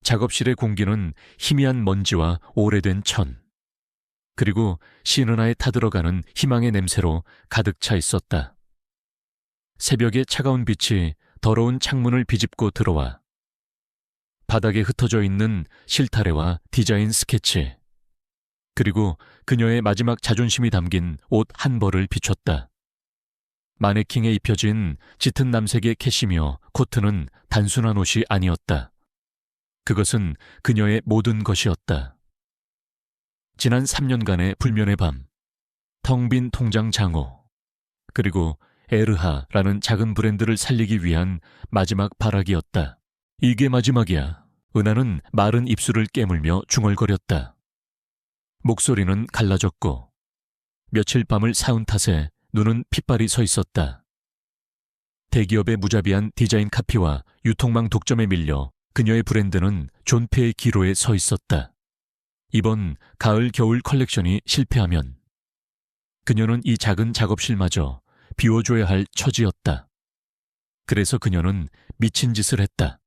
작업실의 공기는 희미한 먼지와 오래된 천, 그리고 시느나에 타들어가는 희망의 냄새로 가득 차 있었다. 새벽의 차가운 빛이 더러운 창문을 비집고 들어와 바닥에 흩어져 있는 실타래와 디자인 스케치, 그리고 그녀의 마지막 자존심이 담긴 옷 한 벌을 비췄다. 마네킹에 입혀진 짙은 남색의 캐시미어 코트는 단순한 옷이 아니었다. 그것은 그녀의 모든 것이었다. 지난 3년간의 불면의 밤, 텅 빈 통장 장호, 그리고 에르하라는 작은 브랜드를 살리기 위한 마지막 발악이었다. 이게 마지막이야. 은하는 마른 입술을 깨물며 중얼거렸다. 목소리는 갈라졌고 며칠 밤을 사운 탓에 눈은 핏발이 서 있었다. 대기업의 무자비한 디자인 카피와 유통망 독점에 밀려 그녀의 브랜드는 존폐의 기로에 서 있었다. 이번 가을 겨울 컬렉션이 실패하면 그녀는 이 작은 작업실마저 비워줘야 할 처지였다. 그래서 그녀는 미친 짓을 했다.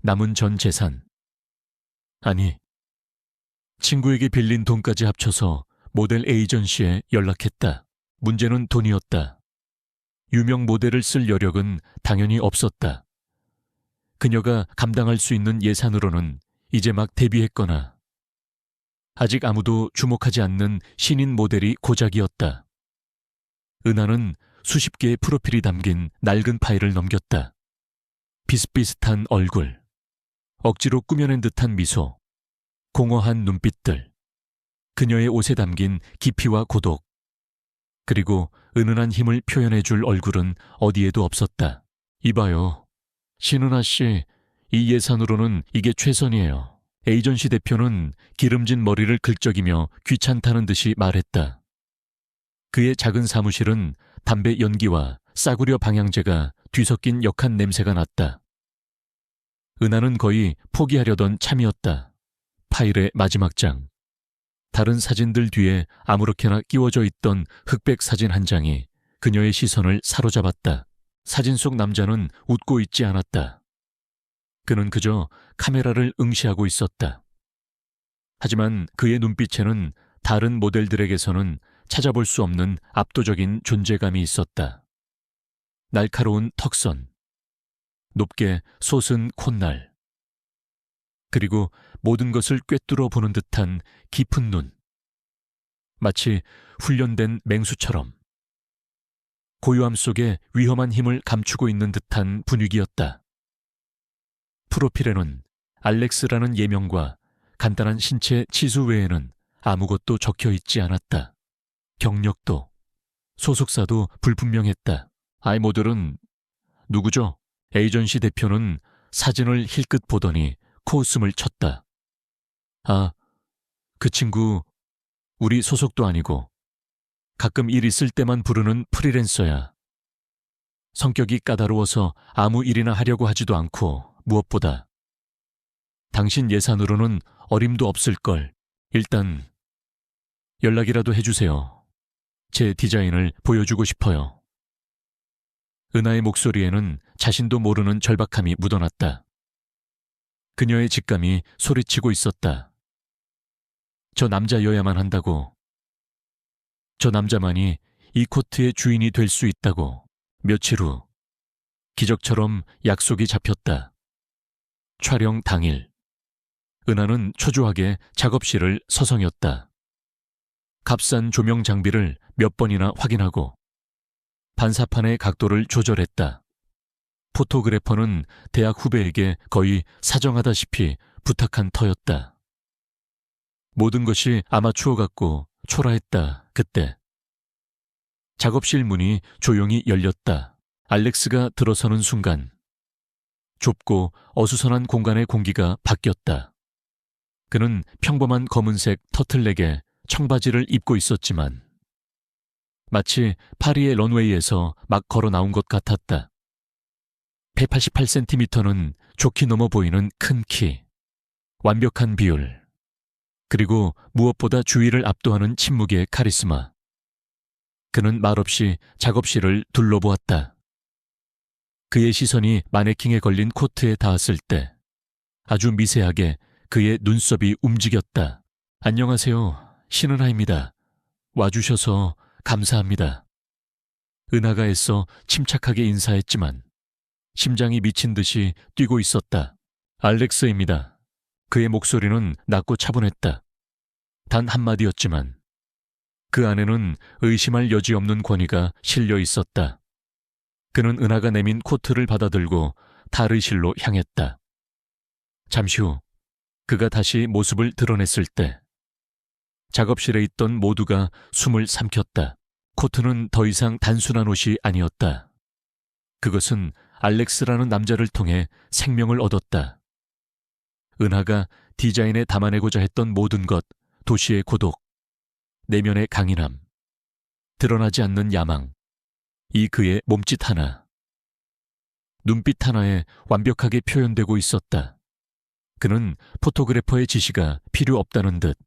남은 전 재산, 아니, 친구에게 빌린 돈까지 합쳐서 모델 에이전시에 연락했다. 문제는 돈이었다. 유명 모델을 쓸 여력은 당연히 없었다. 그녀가 감당할 수 있는 예산으로는 이제 막 데뷔했거나 아직 아무도 주목하지 않는 신인 모델이 고작이었다. 은하는 수십 개의 프로필이 담긴 낡은 파일을 넘겼다. 비슷비슷한 얼굴, 억지로 꾸며낸 듯한 미소, 공허한 눈빛들, 그녀의 옷에 담긴 깊이와 고독, 그리고 은은한 힘을 표현해줄 얼굴은 어디에도 없었다. 이봐요. 신은하 씨, 이 예산으로는 이게 최선이에요. 에이전시 대표는 기름진 머리를 긁적이며 귀찮다는 듯이 말했다. 그의 작은 사무실은 담배 연기와 싸구려 방향제가 뒤섞인 역한 냄새가 났다. 은하는 거의 포기하려던 참이었다. 파일의 마지막 장. 다른 사진들 뒤에 아무렇게나 끼워져 있던 흑백 사진 한 장이 그녀의 시선을 사로잡았다. 사진 속 남자는 웃고 있지 않았다. 그는 그저 카메라를 응시하고 있었다. 하지만 그의 눈빛에는 다른 모델들에게서는 찾아볼 수 없는 압도적인 존재감이 있었다. 날카로운 턱선, 높게 솟은 콧날, 그리고 모든 것을 꿰뚫어 보는 듯한 깊은 눈. 마치 훈련된 맹수처럼 고요함 속에 위험한 힘을 감추고 있는 듯한 분위기였다. 프로필에는 알렉스라는 예명과 간단한 신체 치수 외에는 아무것도 적혀 있지 않았다. 경력도, 소속사도 불분명했다. 아이모델은 누구죠? 에이전시 대표는 사진을 힐끗 보더니 코웃음을 쳤다. 아, 그 친구 우리 소속도 아니고 가끔 일 있을 때만 부르는 프리랜서야. 성격이 까다로워서 아무 일이나 하려고 하지도 않고 무엇보다 당신 예산으로는 어림도 없을걸. 일단 연락이라도 해주세요. 제 디자인을 보여주고 싶어요. 은하의 목소리에는 자신도 모르는 절박함이 묻어났다. 그녀의 직감이 소리치고 있었다. 저 남자여야만 한다고. 저 남자만이 이 코트의 주인이 될 수 있다고. 며칠 후 기적처럼 약속이 잡혔다. 촬영 당일 은하는 초조하게 작업실을 서성였다. 값싼 조명 장비를 몇 번이나 확인하고 반사판의 각도를 조절했다. 포토그래퍼는 대학 후배에게 거의 사정하다시피 부탁한 터였다. 모든 것이 아마추어 같고 초라했다. 그때 작업실 문이 조용히 열렸다. 알렉스가 들어서는 순간 좁고 어수선한 공간의 공기가 바뀌었다. 그는 평범한 검은색 터틀넥에 청바지를 입고 있었지만 마치 파리의 런웨이에서 막 걸어 나온 것 같았다. 188cm는 좋게 넘어 보이는 큰 키, 완벽한 비율, 그리고 무엇보다 주위를 압도하는 침묵의 카리스마. 그는 말없이 작업실을 둘러보았다. 그의 시선이 마네킹에 걸린 코트에 닿았을 때 아주 미세하게 그의 눈썹이 움직였다. 안녕하세요. 신은하입니다. 와주셔서 감사합니다. 은하가 애써 침착하게 인사했지만 심장이 미친 듯이 뛰고 있었다. 알렉스입니다. 그의 목소리는 낮고 차분했다. 단 한마디였지만 그 안에는 의심할 여지 없는 권위가 실려 있었다. 그는 은하가 내민 코트를 받아들고 탈의실로 향했다. 잠시 후 그가 다시 모습을 드러냈을 때 작업실에 있던 모두가 숨을 삼켰다. 코트는 더 이상 단순한 옷이 아니었다. 그것은 알렉스라는 남자를 통해 생명을 얻었다. 은하가 디자인에 담아내고자 했던 모든 것, 도시의 고독, 내면의 강인함, 드러나지 않는 야망, 이 그의 몸짓 하나, 눈빛 하나에 완벽하게 표현되고 있었다. 그는 포토그래퍼의 지시가 필요 없다는 듯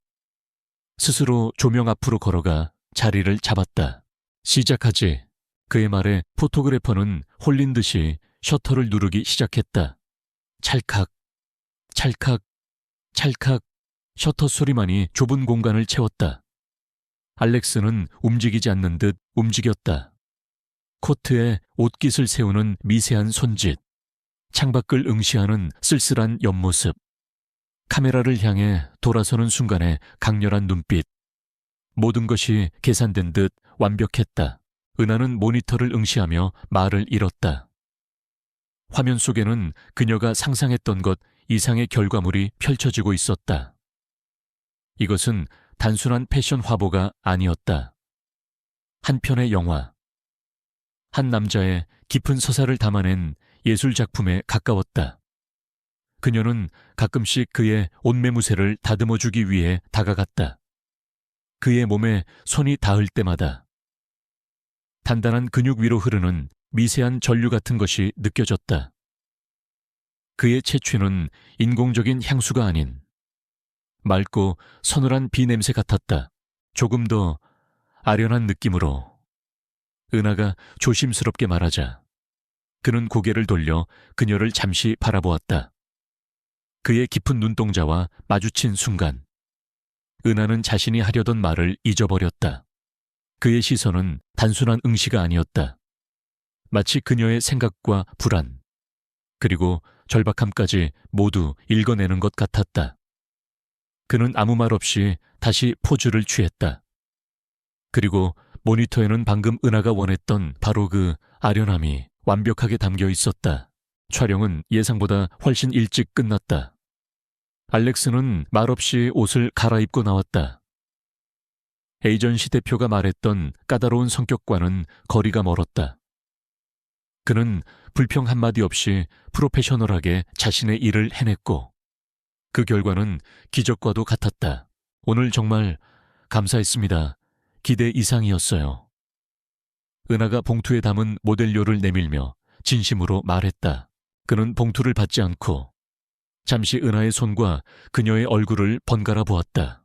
스스로 조명 앞으로 걸어가 자리를 잡았다. 시작하지. 그의 말에 포토그래퍼는 홀린 듯이 셔터를 누르기 시작했다. 찰칵, 찰칵, 찰칵. 셔터 소리만이 좁은 공간을 채웠다. 알렉스는 움직이지 않는 듯 움직였다. 코트에 옷깃을 세우는 미세한 손짓, 창밖을 응시하는 쓸쓸한 옆모습, 카메라를 향해 돌아서는 순간의 강렬한 눈빛, 모든 것이 계산된 듯 완벽했다. 은하는 모니터를 응시하며 말을 잃었다. 화면 속에는 그녀가 상상했던 것 이상의 결과물이 펼쳐지고 있었다. 이것은 단순한 패션 화보가 아니었다. 한 편의 영화, 한 남자의 깊은 서사를 담아낸 예술 작품에 가까웠다. 그녀는 가끔씩 그의 옷매무새를 다듬어주기 위해 다가갔다. 그의 몸에 손이 닿을 때마다 단단한 근육 위로 흐르는 미세한 전류 같은 것이 느껴졌다. 그의 채취는 인공적인 향수가 아닌 맑고 서늘한 비 냄새 같았다. 조금 더 아련한 느낌으로 은하가 조심스럽게 말하자 그는 고개를 돌려 그녀를 잠시 바라보았다. 그의 깊은 눈동자와 마주친 순간 은하는 자신이 하려던 말을 잊어버렸다. 그의 시선은 단순한 응시가 아니었다. 마치 그녀의 생각과 불안, 그리고 절박함까지 모두 읽어내는 것 같았다. 그는 아무 말 없이 다시 포즈를 취했다. 그리고 모니터에는 방금 은하가 원했던 바로 그 아련함이 완벽하게 담겨 있었다. 촬영은 예상보다 훨씬 일찍 끝났다. 알렉스는 말없이 옷을 갈아입고 나왔다. 에이전시 대표가 말했던 까다로운 성격과는 거리가 멀었다. 그는 불평 한마디 없이 프로페셔널하게 자신의 일을 해냈고 그 결과는 기적과도 같았다. 오늘 정말 감사했습니다. 기대 이상이었어요. 은하가 봉투에 담은 모델료를 내밀며 진심으로 말했다. 그는 봉투를 받지 않고 잠시 은하의 손과 그녀의 얼굴을 번갈아 보았다.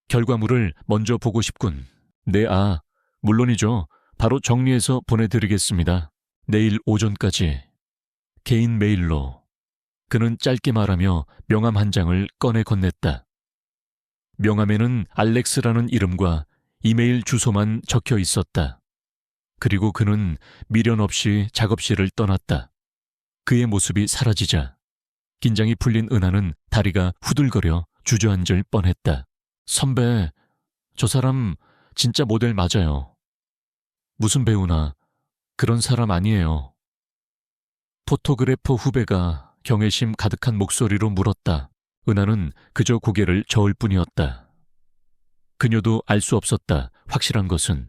결과물을 먼저 보고 싶군. 네, 물론이죠. 바로 정리해서 보내드리겠습니다. 내일 오전까지. 개인 메일로. 그는 짧게 말하며 명함 한 장을 꺼내 건넸다. 명함에는 알렉스라는 이름과 이메일 주소만 적혀 있었다. 그리고 그는 미련 없이 작업실을 떠났다. 그의 모습이 사라지자 긴장이 풀린 은하는 다리가 후들거려 주저앉을 뻔했다. 선배, 저 사람 진짜 모델 맞아요. 무슨 배우나 그런 사람 아니에요. 포토그래퍼 후배가 경외심 가득한 목소리로 물었다. 은하는 그저 고개를 저을 뿐이었다. 그녀도 알 수 없었다. 확실한 것은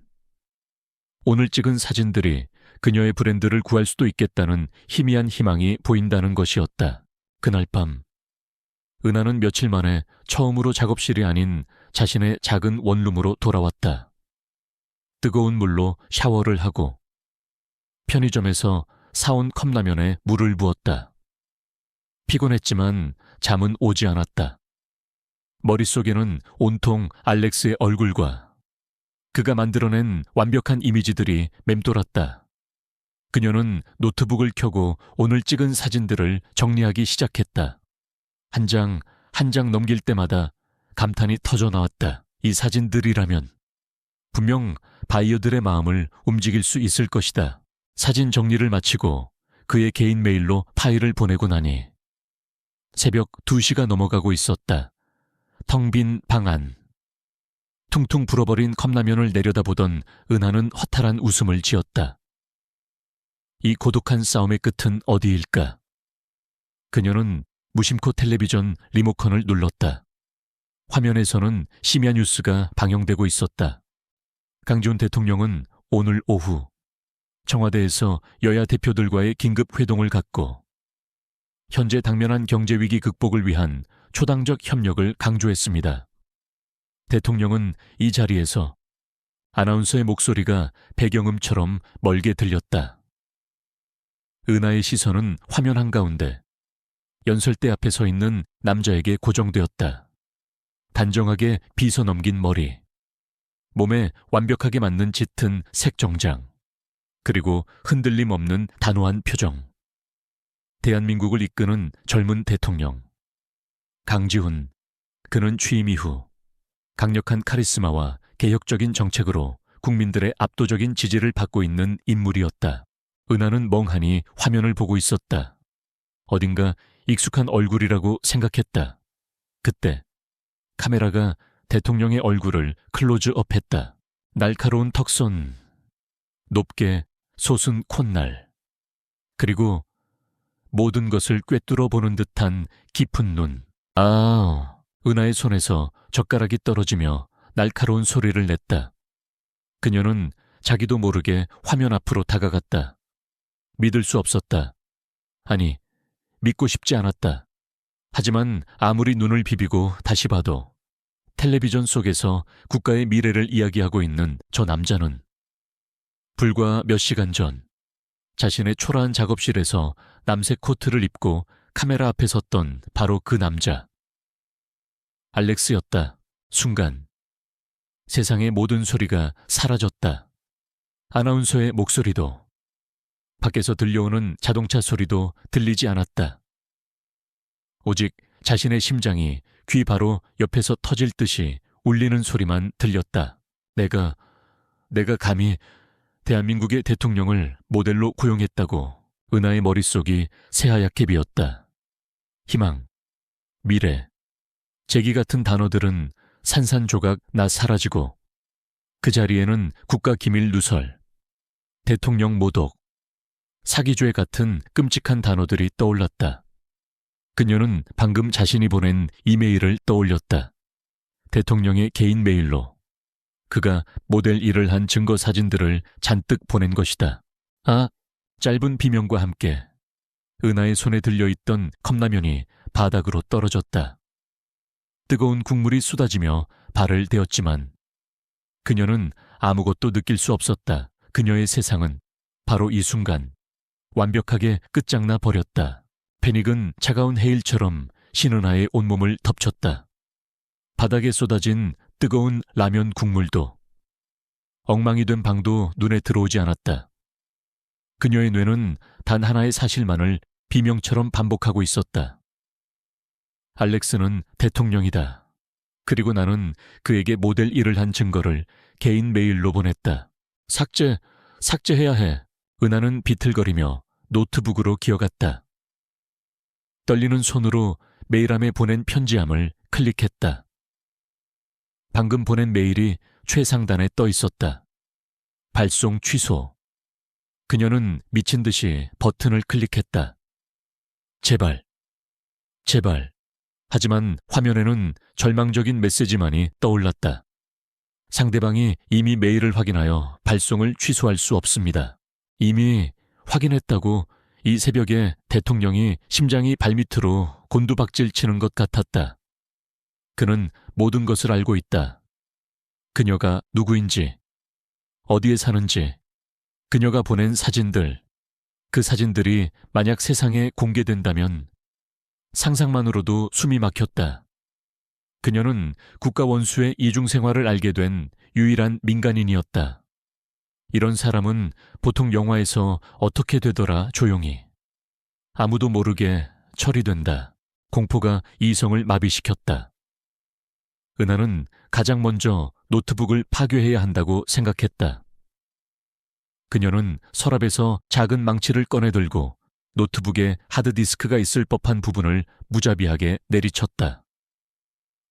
오늘 찍은 사진들이 그녀의 브랜드를 구할 수도 있겠다는 희미한 희망이 보인다는 것이었다. 그날 밤 은하는 며칠 만에 처음으로 작업실이 아닌 자신의 작은 원룸으로 돌아왔다. 뜨거운 물로 샤워를 하고 편의점에서 사온 컵라면에 물을 부었다. 피곤했지만 잠은 오지 않았다. 머릿속에는 온통 알렉스의 얼굴과 그가 만들어낸 완벽한 이미지들이 맴돌았다. 그녀는 노트북을 켜고 오늘 찍은 사진들을 정리하기 시작했다. 한 장, 한 장 넘길 때마다 감탄이 터져 나왔다. 이 사진들이라면 분명 바이어들의 마음을 움직일 수 있을 것이다. 사진 정리를 마치고 그의 개인 메일로 파일을 보내고 나니 새벽 2시가 넘어가고 있었다. 텅 빈 방 안. 퉁퉁 불어버린 컵라면을 내려다보던 은하는 허탈한 웃음을 지었다. 이 고독한 싸움의 끝은 어디일까? 그녀는 무심코 텔레비전 리모컨을 눌렀다. 화면에서는 심야 뉴스가 방영되고 있었다. 강지훈 대통령은 오늘 오후 청와대에서 여야 대표들과의 긴급 회동을 갖고 현재 당면한 경제위기 극복을 위한 초당적 협력을 강조했습니다. 대통령은 이 자리에서 아나운서의 목소리가 배경음처럼 멀게 들렸다. 은하의 시선은 화면 한가운데 연설대 앞에 서 있는 남자에게 고정되었다. 단정하게 빗어 넘긴 머리, 몸에 완벽하게 맞는 짙은 색 정장, 그리고 흔들림 없는 단호한 표정. 대한민국을 이끄는 젊은 대통령. 강지훈. 그는 취임 이후 강력한 카리스마와 개혁적인 정책으로 국민들의 압도적인 지지를 받고 있는 인물이었다. 은하는 멍하니 화면을 보고 있었다. 어딘가 익숙한 얼굴이라고 생각했다. 그때 카메라가 대통령의 얼굴을 클로즈업했다. 날카로운 턱선, 높게 솟은 콧날, 그리고 모든 것을 꿰뚫어 보는 듯한 깊은 눈. 아, 은하의 손에서 젓가락이 떨어지며 날카로운 소리를 냈다. 그녀는 자기도 모르게 화면 앞으로 다가갔다. 믿을 수 없었다. 아니, 믿고 싶지 않았다. 하지만 아무리 눈을 비비고 다시 봐도 텔레비전 속에서 국가의 미래를 이야기하고 있는 저 남자는 불과 몇 시간 전 자신의 초라한 작업실에서 남색 코트를 입고 카메라 앞에 섰던 바로 그 남자. 알렉스였다. 순간 세상의 모든 소리가 사라졌다. 아나운서의 목소리도, 밖에서 들려오는 자동차 소리도 들리지 않았다. 오직 자신의 심장이 귀 바로 옆에서 터질 듯이 울리는 소리만 들렸다. 내가 감히 대한민국의 대통령을 모델로 고용했다고. 은하의 머릿속이 새하얗게 비었다. 희망, 미래, 재기 같은 단어들은 산산조각 나 사라지고 그 자리에는 국가기밀 누설, 대통령 모독, 사기죄 같은 끔찍한 단어들이 떠올랐다. 그녀는 방금 자신이 보낸 이메일을 떠올렸다. 대통령의 개인 메일로 그가 모델 일을 한 증거 사진들을 잔뜩 보낸 것이다. 아, 짧은 비명과 함께 은하의 손에 들려있던 컵라면이 바닥으로 떨어졌다. 뜨거운 국물이 쏟아지며 발을 데웠지만 그녀는 아무것도 느낄 수 없었다. 그녀의 세상은 바로 이 순간 완벽하게 끝장나 버렸다. 패닉은 차가운 해일처럼 신은하의 온몸을 덮쳤다. 바닥에 쏟아진 뜨거운 라면 국물도, 엉망이 된 방도 눈에 들어오지 않았다. 그녀의 뇌는 단 하나의 사실만을 비명처럼 반복하고 있었다. 알렉스는 대통령이다. 그리고 나는 그에게 모델 일을 한 증거를 개인 메일로 보냈다. 삭제해야 해. 은하는 비틀거리며 노트북으로 기어갔다. 떨리는 손으로 메일함에 보낸 편지함을 클릭했다. 방금 보낸 메일이 최상단에 떠 있었다. 발송 취소. 그녀는 미친 듯이 버튼을 클릭했다. 제발. 하지만 화면에는 절망적인 메시지만이 떠올랐다. 상대방이 이미 메일을 확인하여 발송을 취소할 수 없습니다. 이미 확인했다고. 이 새벽에 대통령이 심장이 발밑으로 곤두박질 치는 것 같았다. 그는 모든 것을 알고 있다. 그녀가 누구인지, 어디에 사는지, 그녀가 보낸 사진들, 그 사진들이 만약 세상에 공개된다면 상상만으로도 숨이 막혔다. 그녀는 국가 원수의 이중생활을 알게 된 유일한 민간인이었다. 이런 사람은 보통 영화에서 어떻게 되더라 조용히. 아무도 모르게 처리된다. 공포가 이성을 마비시켰다. 은하는 가장 먼저 노트북을 파괴해야 한다고 생각했다. 그녀는 서랍에서 작은 망치를 꺼내들고 노트북에 하드디스크가 있을 법한 부분을 무자비하게 내리쳤다.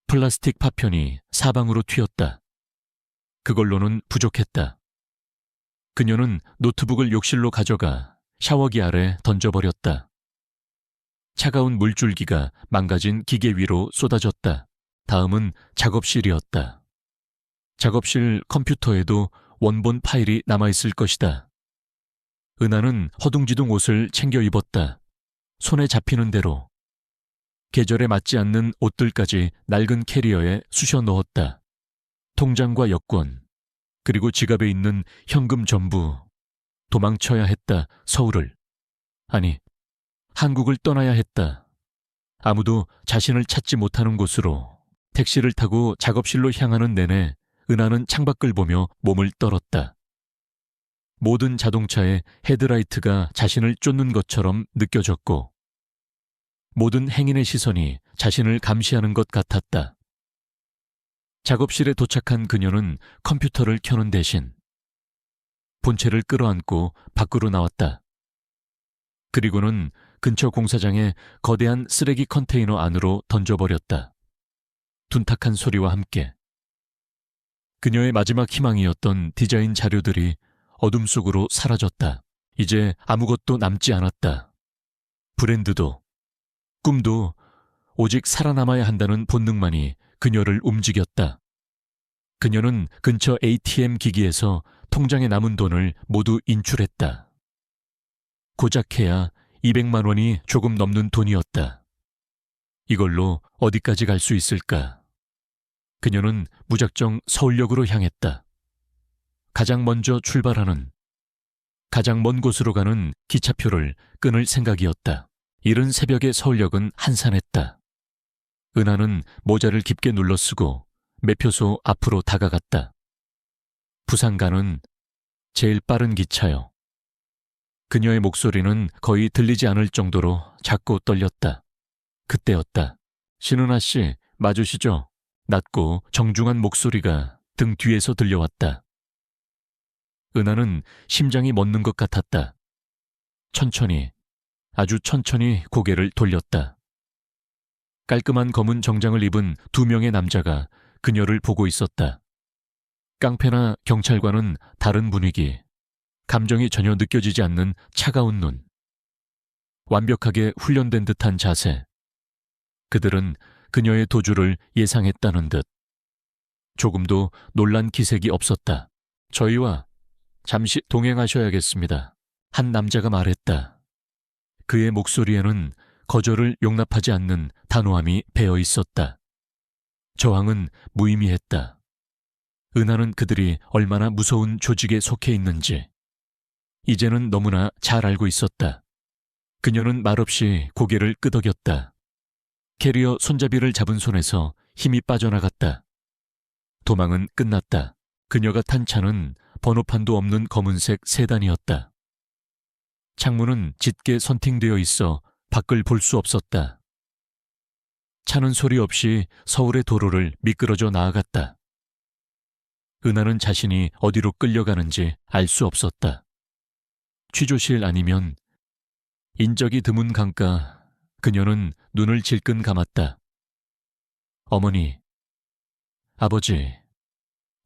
플라스틱 파편이 사방으로 튀었다. 그걸로는 부족했다. 그녀는 노트북을 욕실로 가져가 샤워기 아래 던져버렸다. 차가운 물줄기가 망가진 기계 위로 쏟아졌다. 다음은 작업실이었다. 작업실 컴퓨터에도 원본 파일이 남아있을 것이다. 은하는 허둥지둥 옷을 챙겨 입었다. 손에 잡히는 대로. 계절에 맞지 않는 옷들까지 낡은 캐리어에 쑤셔 넣었다. 통장과 여권, 그리고 지갑에 있는 현금 전부. 도망쳐야 했다, 서울을. 아니, 한국을 떠나야 했다. 아무도 자신을 찾지 못하는 곳으로. 택시를 타고 작업실로 향하는 내내 은하는 창밖을 보며 몸을 떨었다. 모든 자동차의 헤드라이트가 자신을 쫓는 것처럼 느껴졌고 모든 행인의 시선이 자신을 감시하는 것 같았다. 작업실에 도착한 그녀는 컴퓨터를 켜는 대신 본체를 끌어안고 밖으로 나왔다. 그리고는 근처 공사장의 거대한 쓰레기 컨테이너 안으로 던져버렸다. 둔탁한 소리와 함께 그녀의 마지막 희망이었던 디자인 자료들이 어둠 속으로 사라졌다. 이제 아무것도 남지 않았다. 브랜드도, 꿈도 오직 살아남아야 한다는 본능만이 그녀를 움직였다. 그녀는 근처 ATM 기기에서 통장에 남은 돈을 모두 인출했다. 고작 해야 200만 원이 조금 넘는 돈이었다. 이걸로 어디까지 갈 수 있을까? 그녀는 무작정 서울역으로 향했다. 가장 먼저 출발하는, 가장 먼 곳으로 가는 기차표를 끊을 생각이었다. 이른 새벽의 서울역은 한산했다. 은하는 모자를 깊게 눌러쓰고 매표소 앞으로 다가갔다. 부산 가는 제일 빠른 기차요. 그녀의 목소리는 거의 들리지 않을 정도로 작고 떨렸다. 그때였다. 신은하 씨, 맞으시죠? 낮고 정중한 목소리가 등 뒤에서 들려왔다. 은하는 심장이 멎는 것 같았다. 천천히, 아주 천천히 고개를 돌렸다. 깔끔한 검은 정장을 입은 2명의 남자가 그녀를 보고 있었다. 깡패나 경찰과는 다른 분위기, 감정이 전혀 느껴지지 않는 차가운 눈, 완벽하게 훈련된 듯한 자세. 그들은 그녀의 도주를 예상했다는 듯. 조금도 놀란 기색이 없었다. 저희와 잠시 동행하셔야겠습니다. 한 남자가 말했다. 그의 목소리에는 거절을 용납하지 않는 단호함이 배어 있었다. 저항은 무의미했다. 은하는 그들이 얼마나 무서운 조직에 속해 있는지 이제는 너무나 잘 알고 있었다. 그녀는 말없이 고개를 끄덕였다. 캐리어 손잡이를 잡은 손에서 힘이 빠져나갔다. 도망은 끝났다. 그녀가 탄 차는 번호판도 없는 검은색 세단이었다. 창문은 짙게 선팅되어 있어 밖을 볼 수 없었다. 차는 소리 없이 서울의 도로를 미끄러져 나아갔다. 은하는 자신이 어디로 끌려가는지 알 수 없었다. 취조실 아니면 인적이 드문 강가. 그녀는 눈을 질끈 감았다. 어머니, 아버지,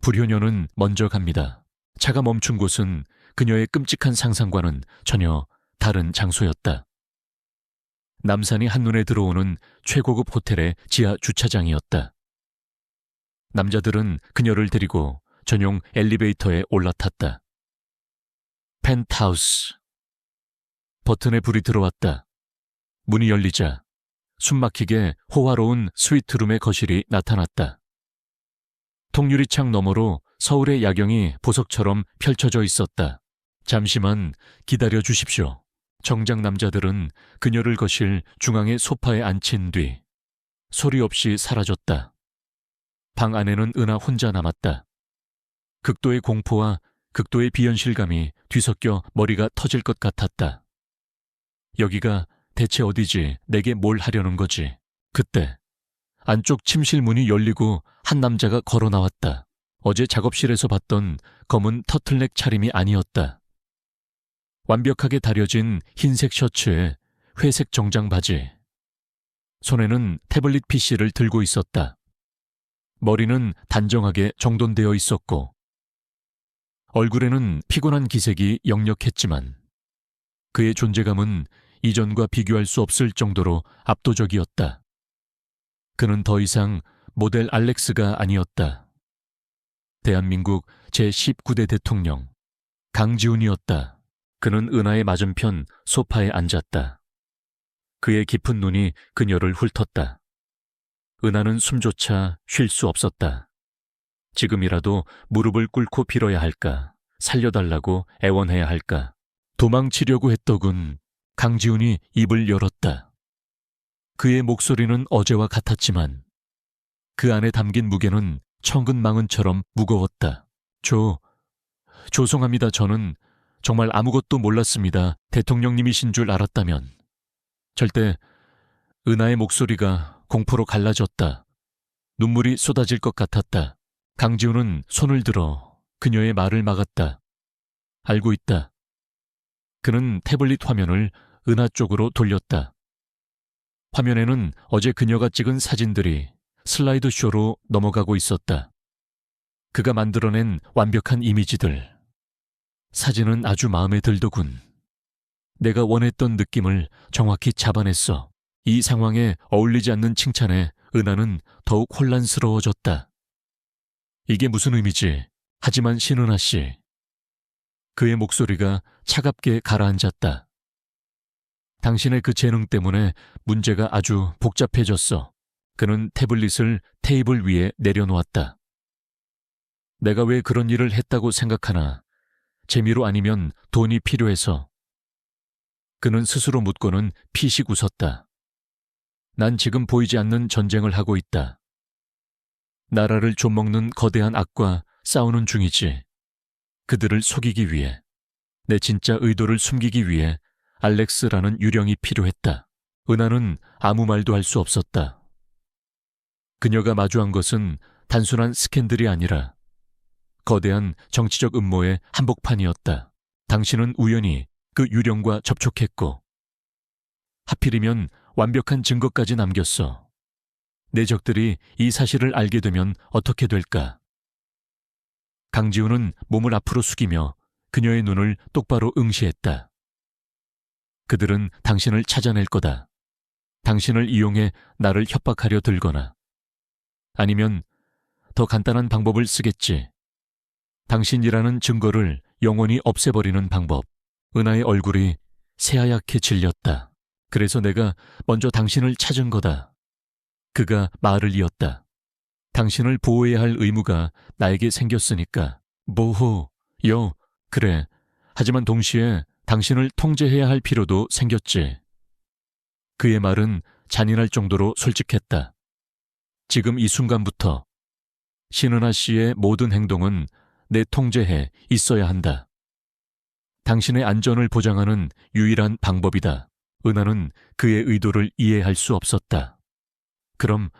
불효녀는 먼저 갑니다. 차가 멈춘 곳은 그녀의 끔찍한 상상과는 전혀 다른 장소였다. 남산이 한눈에 들어오는 최고급 호텔의 지하 주차장이었다. 남자들은 그녀를 데리고 전용 엘리베이터에 올라탔다. 펜트하우스. 버튼에 불이 들어왔다. 문이 열리자 숨막히게 호화로운 스위트룸의 거실이 나타났다. 통유리창 너머로 서울의 야경이 보석처럼 펼쳐져 있었다. 잠시만 기다려 주십시오. 정장 남자들은 그녀를 거실 중앙의 소파에 앉힌 뒤 소리 없이 사라졌다. 방 안에는 은하 혼자 남았다. 극도의 공포와 극도의 비현실감이 뒤섞여 머리가 터질 것 같았다. 여기가 대체 어디지? 내게 뭘 하려는 거지? 그때 안쪽 침실 문이 열리고 한 남자가 걸어 나왔다. 어제 작업실에서 봤던 검은 터틀넥 차림이 아니었다. 완벽하게 다려진 흰색 셔츠에 회색 정장 바지. 손에는 태블릿 PC를 들고 있었다. 머리는 단정하게 정돈되어 있었고 얼굴에는 피곤한 기색이 역력했지만 그의 존재감은 이전과 비교할 수 없을 정도로 압도적이었다. 그는 더 이상 모델 알렉스가 아니었다. 대한민국 제19대 대통령 강지훈이었다. 그는 은하의 맞은편 소파에 앉았다. 그의 깊은 눈이 그녀를 훑었다. 은하는 숨조차 쉴 수 없었다. 지금이라도 무릎을 꿇고 빌어야 할까? 살려달라고 애원해야 할까? 도망치려고 했더군 강지훈이 입을 열었다. 그의 목소리는 어제와 같았지만 그 안에 담긴 무게는 천근망은처럼 무거웠다. 죄송합니다. 저는 정말 아무것도 몰랐습니다. 대통령님이신 줄 알았다면. 절대. 은하의 목소리가 공포로 갈라졌다. 눈물이 쏟아질 것 같았다. 강지훈은 손을 들어 그녀의 말을 막았다. 알고 있다. 그는 태블릿 화면을 은하 쪽으로 돌렸다. 화면에는 어제 그녀가 찍은 사진들이 슬라이드쇼로 넘어가고 있었다. 그가 만들어낸 완벽한 이미지들. 사진은 아주 마음에 들더군. 내가 원했던 느낌을 정확히 잡아냈어. 이 상황에 어울리지 않는 칭찬에 은하는 더욱 혼란스러워졌다. 이게 무슨 의미지? 하지만 신은하 씨. 그의 목소리가 차갑게 가라앉았다. 당신의 그 재능 때문에 문제가 아주 복잡해졌어. 그는 태블릿을 테이블 위에 내려놓았다. 내가 왜 그런 일을 했다고 생각하나? 재미로 아니면 돈이 필요해서. 그는 스스로 묻고는 피식 웃었다. 난 지금 보이지 않는 전쟁을 하고 있다. 나라를 좀먹는 거대한 악과 싸우는 중이지. 그들을 속이기 위해, 내 진짜 의도를 숨기기 위해 알렉스라는 유령이 필요했다. 은하는 아무 말도 할 수 없었다. 그녀가 마주한 것은 단순한 스캔들이 아니라 거대한 정치적 음모의 한복판이었다. 당신은 우연히 그 유령과 접촉했고 하필이면 완벽한 증거까지 남겼어. 내 적들이 이 사실을 알게 되면 어떻게 될까? 강지훈은 몸을 앞으로 숙이며 그녀의 눈을 똑바로 응시했다. 그들은 당신을 찾아낼 거다. 당신을 이용해 나를 협박하려 들거나 아니면 더 간단한 방법을 쓰겠지. 당신이라는 증거를 영원히 없애버리는 방법. 은하의 얼굴이 새하얗게 질렸다. 그래서 내가 먼저 당신을 찾은 거다. 그가 말을 이었다. 당신을 보호해야 할 의무가 나에게 생겼으니까. 그래. 하지만 동시에 당신을 통제해야 할 필요도 생겼지. 그의 말은 잔인할 정도로 솔직했다. 지금 이 순간부터 신은하 씨의 모든 행동은 내 통제해 있어야 한다. 당신의 안전을 보장하는 유일한 방법이다. 은하는 그의 의도를 이해할 수 없었다. 그럼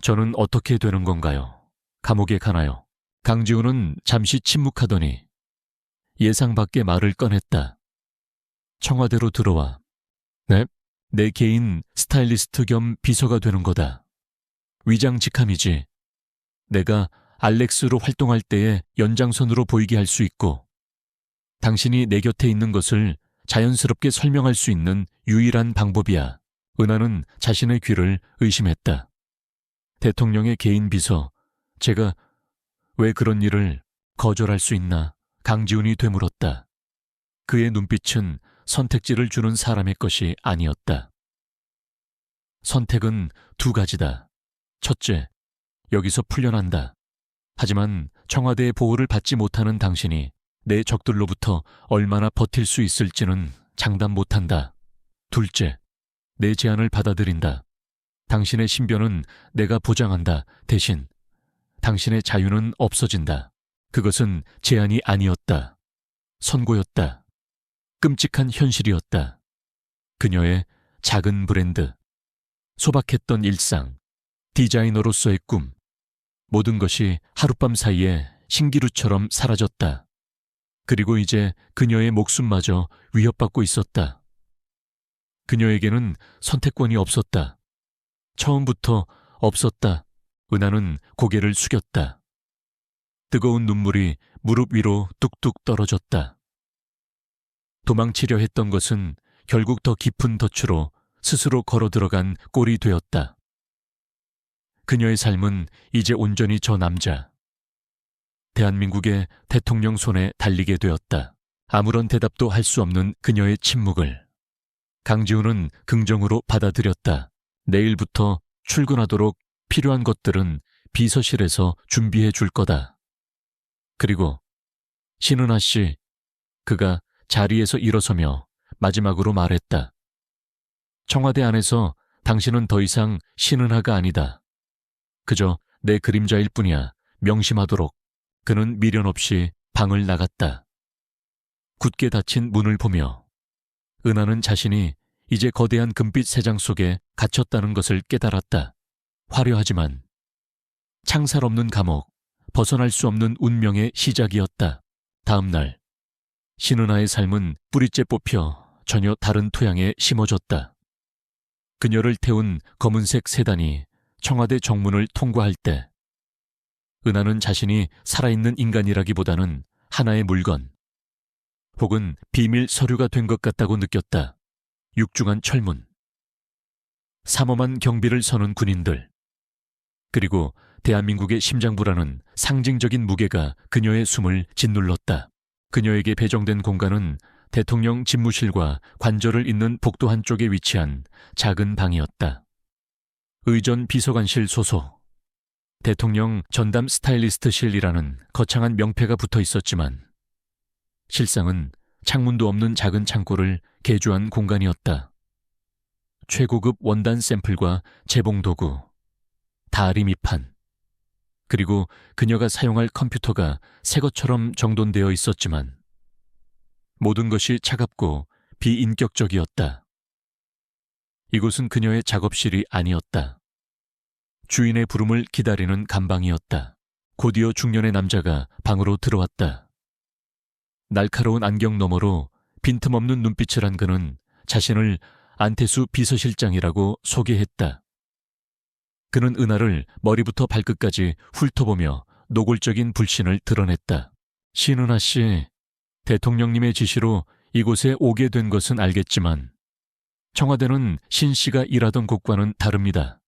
저는 어떻게 되는 건가요? 감옥에 가나요? 강지훈은 잠시 침묵하더니 예상 밖의 말을 꺼냈다. 청와대로 들어와. 네? 내 개인 스타일리스트 겸 비서가 되는 거다. 위장직함이지. 내가 알렉스로 활동할 때의 연장선으로 보이게 할 수 있고 당신이 내 곁에 있는 것을 자연스럽게 설명할 수 있는 유일한 방법이야. 은하는 자신의 귀를 의심했다. 대통령의 개인 비서, 제가 왜 그런 일을 거절할 수 있나? 강지훈이 되물었다. 그의 눈빛은 선택지를 주는 사람의 것이 아니었다. 선택은 두 가지다. 첫째, 여기서 풀려난다. 하지만 청와대의 보호를 받지 못하는 당신이 내 적들로부터 얼마나 버틸 수 있을지는 장담 못한다. 둘째, 내 제안을 받아들인다. 당신의 신변은 내가 보장한다. 대신 당신의 자유는 없어진다. 그것은 제안이 아니었다. 선고였다. 끔찍한 현실이었다. 그녀의 작은 브랜드. 소박했던 일상, 디자이너로서의 꿈, 모든 것이 하룻밤 사이에 신기루처럼 사라졌다. 그리고 이제 그녀의 목숨마저 위협받고 있었다. 그녀에게는 선택권이 없었다. 처음부터 없었다. 은하는 고개를 숙였다. 뜨거운 눈물이 무릎 위로 뚝뚝 떨어졌다. 도망치려 했던 것은 결국 더 깊은 덫으로 스스로 걸어 들어간 꼴이 되었다. 그녀의 삶은 이제 온전히 저 남자, 대한민국의 대통령 손에 달리게 되었다. 아무런 대답도 할 수 없는 그녀의 침묵을 강지훈은 긍정으로 받아들였다. 내일부터 출근하도록 필요한 것들은 비서실에서 준비해 줄 거다. 그리고 신은하 씨, 그가 자리에서 일어서며 마지막으로 말했다. 청와대 안에서 당신은 더 이상 신은하가 아니다. 그저 내 그림자일 뿐이야. 명심하도록. 그는 미련 없이 방을 나갔다. 굳게 닫힌 문을 보며 은하는 자신이 이제 거대한 금빛 세장 속에 갇혔다는 것을 깨달았다. 화려하지만 창살 없는 감옥, 벗어날 수 없는 운명의 시작이었다. 다음 날, 신은하의 삶은 뿌리째 뽑혀 전혀 다른 토양에 심어졌다. 그녀를 태운 검은색 세단이 청와대 정문을 통과할 때 은하는 자신이 살아있는 인간이라기보다는 하나의 물건 혹은 비밀 서류가 된 것 같다고 느꼈다. 육중한 철문, 삼엄한 경비를 서는 군인들, 그리고 대한민국의 심장부라는 상징적인 무게가 그녀의 숨을 짓눌렀다. 그녀에게 배정된 공간은 대통령 집무실과 관저를 잇는 복도 한쪽에 위치한 작은 방이었다. 의전 비서관실 소속, 대통령 전담 스타일리스트실이라는 거창한 명패가 붙어 있었지만 실상은 창문도 없는 작은 창고를 개조한 공간이었다. 최고급 원단 샘플과 재봉 도구, 다리 밑판, 그리고 그녀가 사용할 컴퓨터가 새 것처럼 정돈되어 있었지만 모든 것이 차갑고 비인격적이었다. 이곳은 그녀의 작업실이 아니었다. 주인의 부름을 기다리는 감방이었다. 곧이어 중년의 남자가 방으로 들어왔다. 날카로운 안경 너머로 빈틈없는 눈빛을 한 그는 자신을 안태수 비서실장이라고 소개했다. 그는 은하를 머리부터 발끝까지 훑어보며 노골적인 불신을 드러냈다. 신은하 씨, 대통령님의 지시로 이곳에 오게 된 것은 알겠지만 청와대는 신 씨가 일하던 곳과는 다릅니다.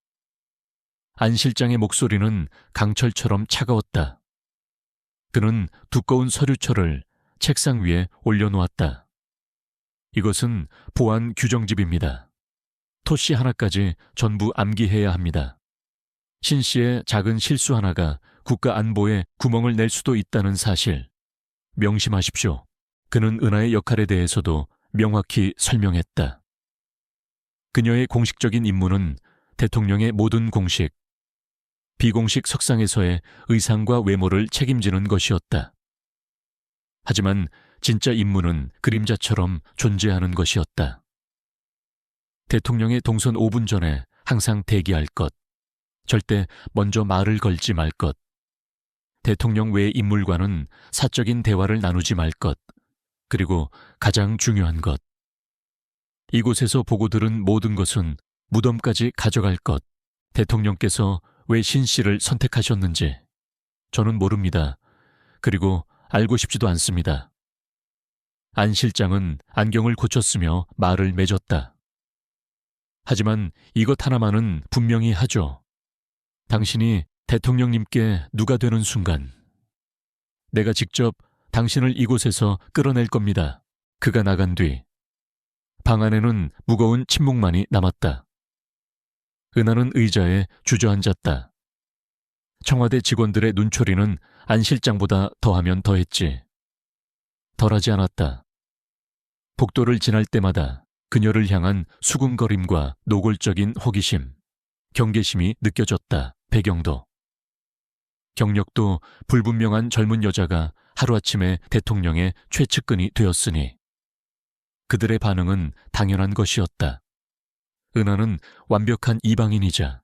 안 실장의 목소리는 강철처럼 차가웠다. 그는 두꺼운 서류철을 책상 위에 올려놓았다. 이것은 보안 규정집입니다. 토씨 하나까지 전부 암기해야 합니다. 신 씨의 작은 실수 하나가 국가 안보에 구멍을 낼 수도 있다는 사실 명심하십시오. 그는 은하의 역할에 대해서도 명확히 설명했다. 그녀의 공식적인 임무는 대통령의 모든 공식, 비공식 석상에서의 의상과 외모를 책임지는 것이었다. 하지만 진짜 임무는 그림자처럼 존재하는 것이었다. 대통령의 동선 5분 전에 항상 대기할 것, 절대 먼저 말을 걸지 말 것, 대통령 외의 인물과는 사적인 대화를 나누지 말 것, 그리고 가장 중요한 것, 이곳에서 보고 들은 모든 것은 무덤까지 가져갈 것. 대통령께서 왜 신 씨를 선택하셨는지 저는 모릅니다. 그리고 알고 싶지도 않습니다. 안 실장은 안경을 고쳤으며 말을 맺었다. 하지만 이것 하나만은 분명히 하죠. 당신이 대통령님께 누가 되는 순간 내가 직접 당신을 이곳에서 끌어낼 겁니다. 그가 나간 뒤 방 안에는 무거운 침묵만이 남았다. 은하는 의자에 주저앉았다. 청와대 직원들의 눈초리는 안 실장보다 더하면 더했지. 덜하지 않았다. 복도를 지날 때마다 그녀를 향한 수군거림과 노골적인 호기심, 경계심이 느껴졌다. 배경도, 경력도 불분명한 젊은 여자가 하루아침에 대통령의 최측근이 되었으니 그들의 반응은 당연한 것이었다. 은하는 완벽한 이방인이자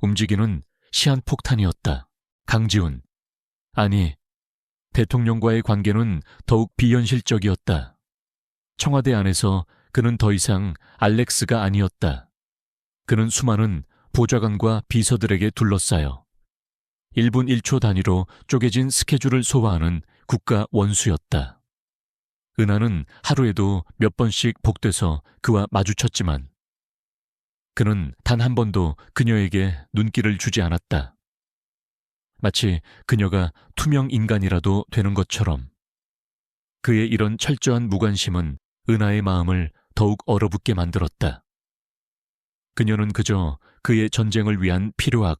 움직이는 시한폭탄이었다. 강지훈, 아니, 대통령과의 관계는 더욱 비현실적이었다. 청와대 안에서 그는 더 이상 알렉스가 아니었다. 그는 수많은 보좌관과 비서들에게 둘러싸여 1분 1초 단위로 쪼개진 스케줄을 소화하는 국가 원수였다. 은하는 하루에도 몇 번씩 복돼서 그와 마주쳤지만 그는 단 한 번도 그녀에게 눈길을 주지 않았다. 마치 그녀가 투명 인간이라도 되는 것처럼. 그의 이런 철저한 무관심은 은하의 마음을 더욱 얼어붙게 만들었다. 그녀는 그저 그의 전쟁을 위한 필요악,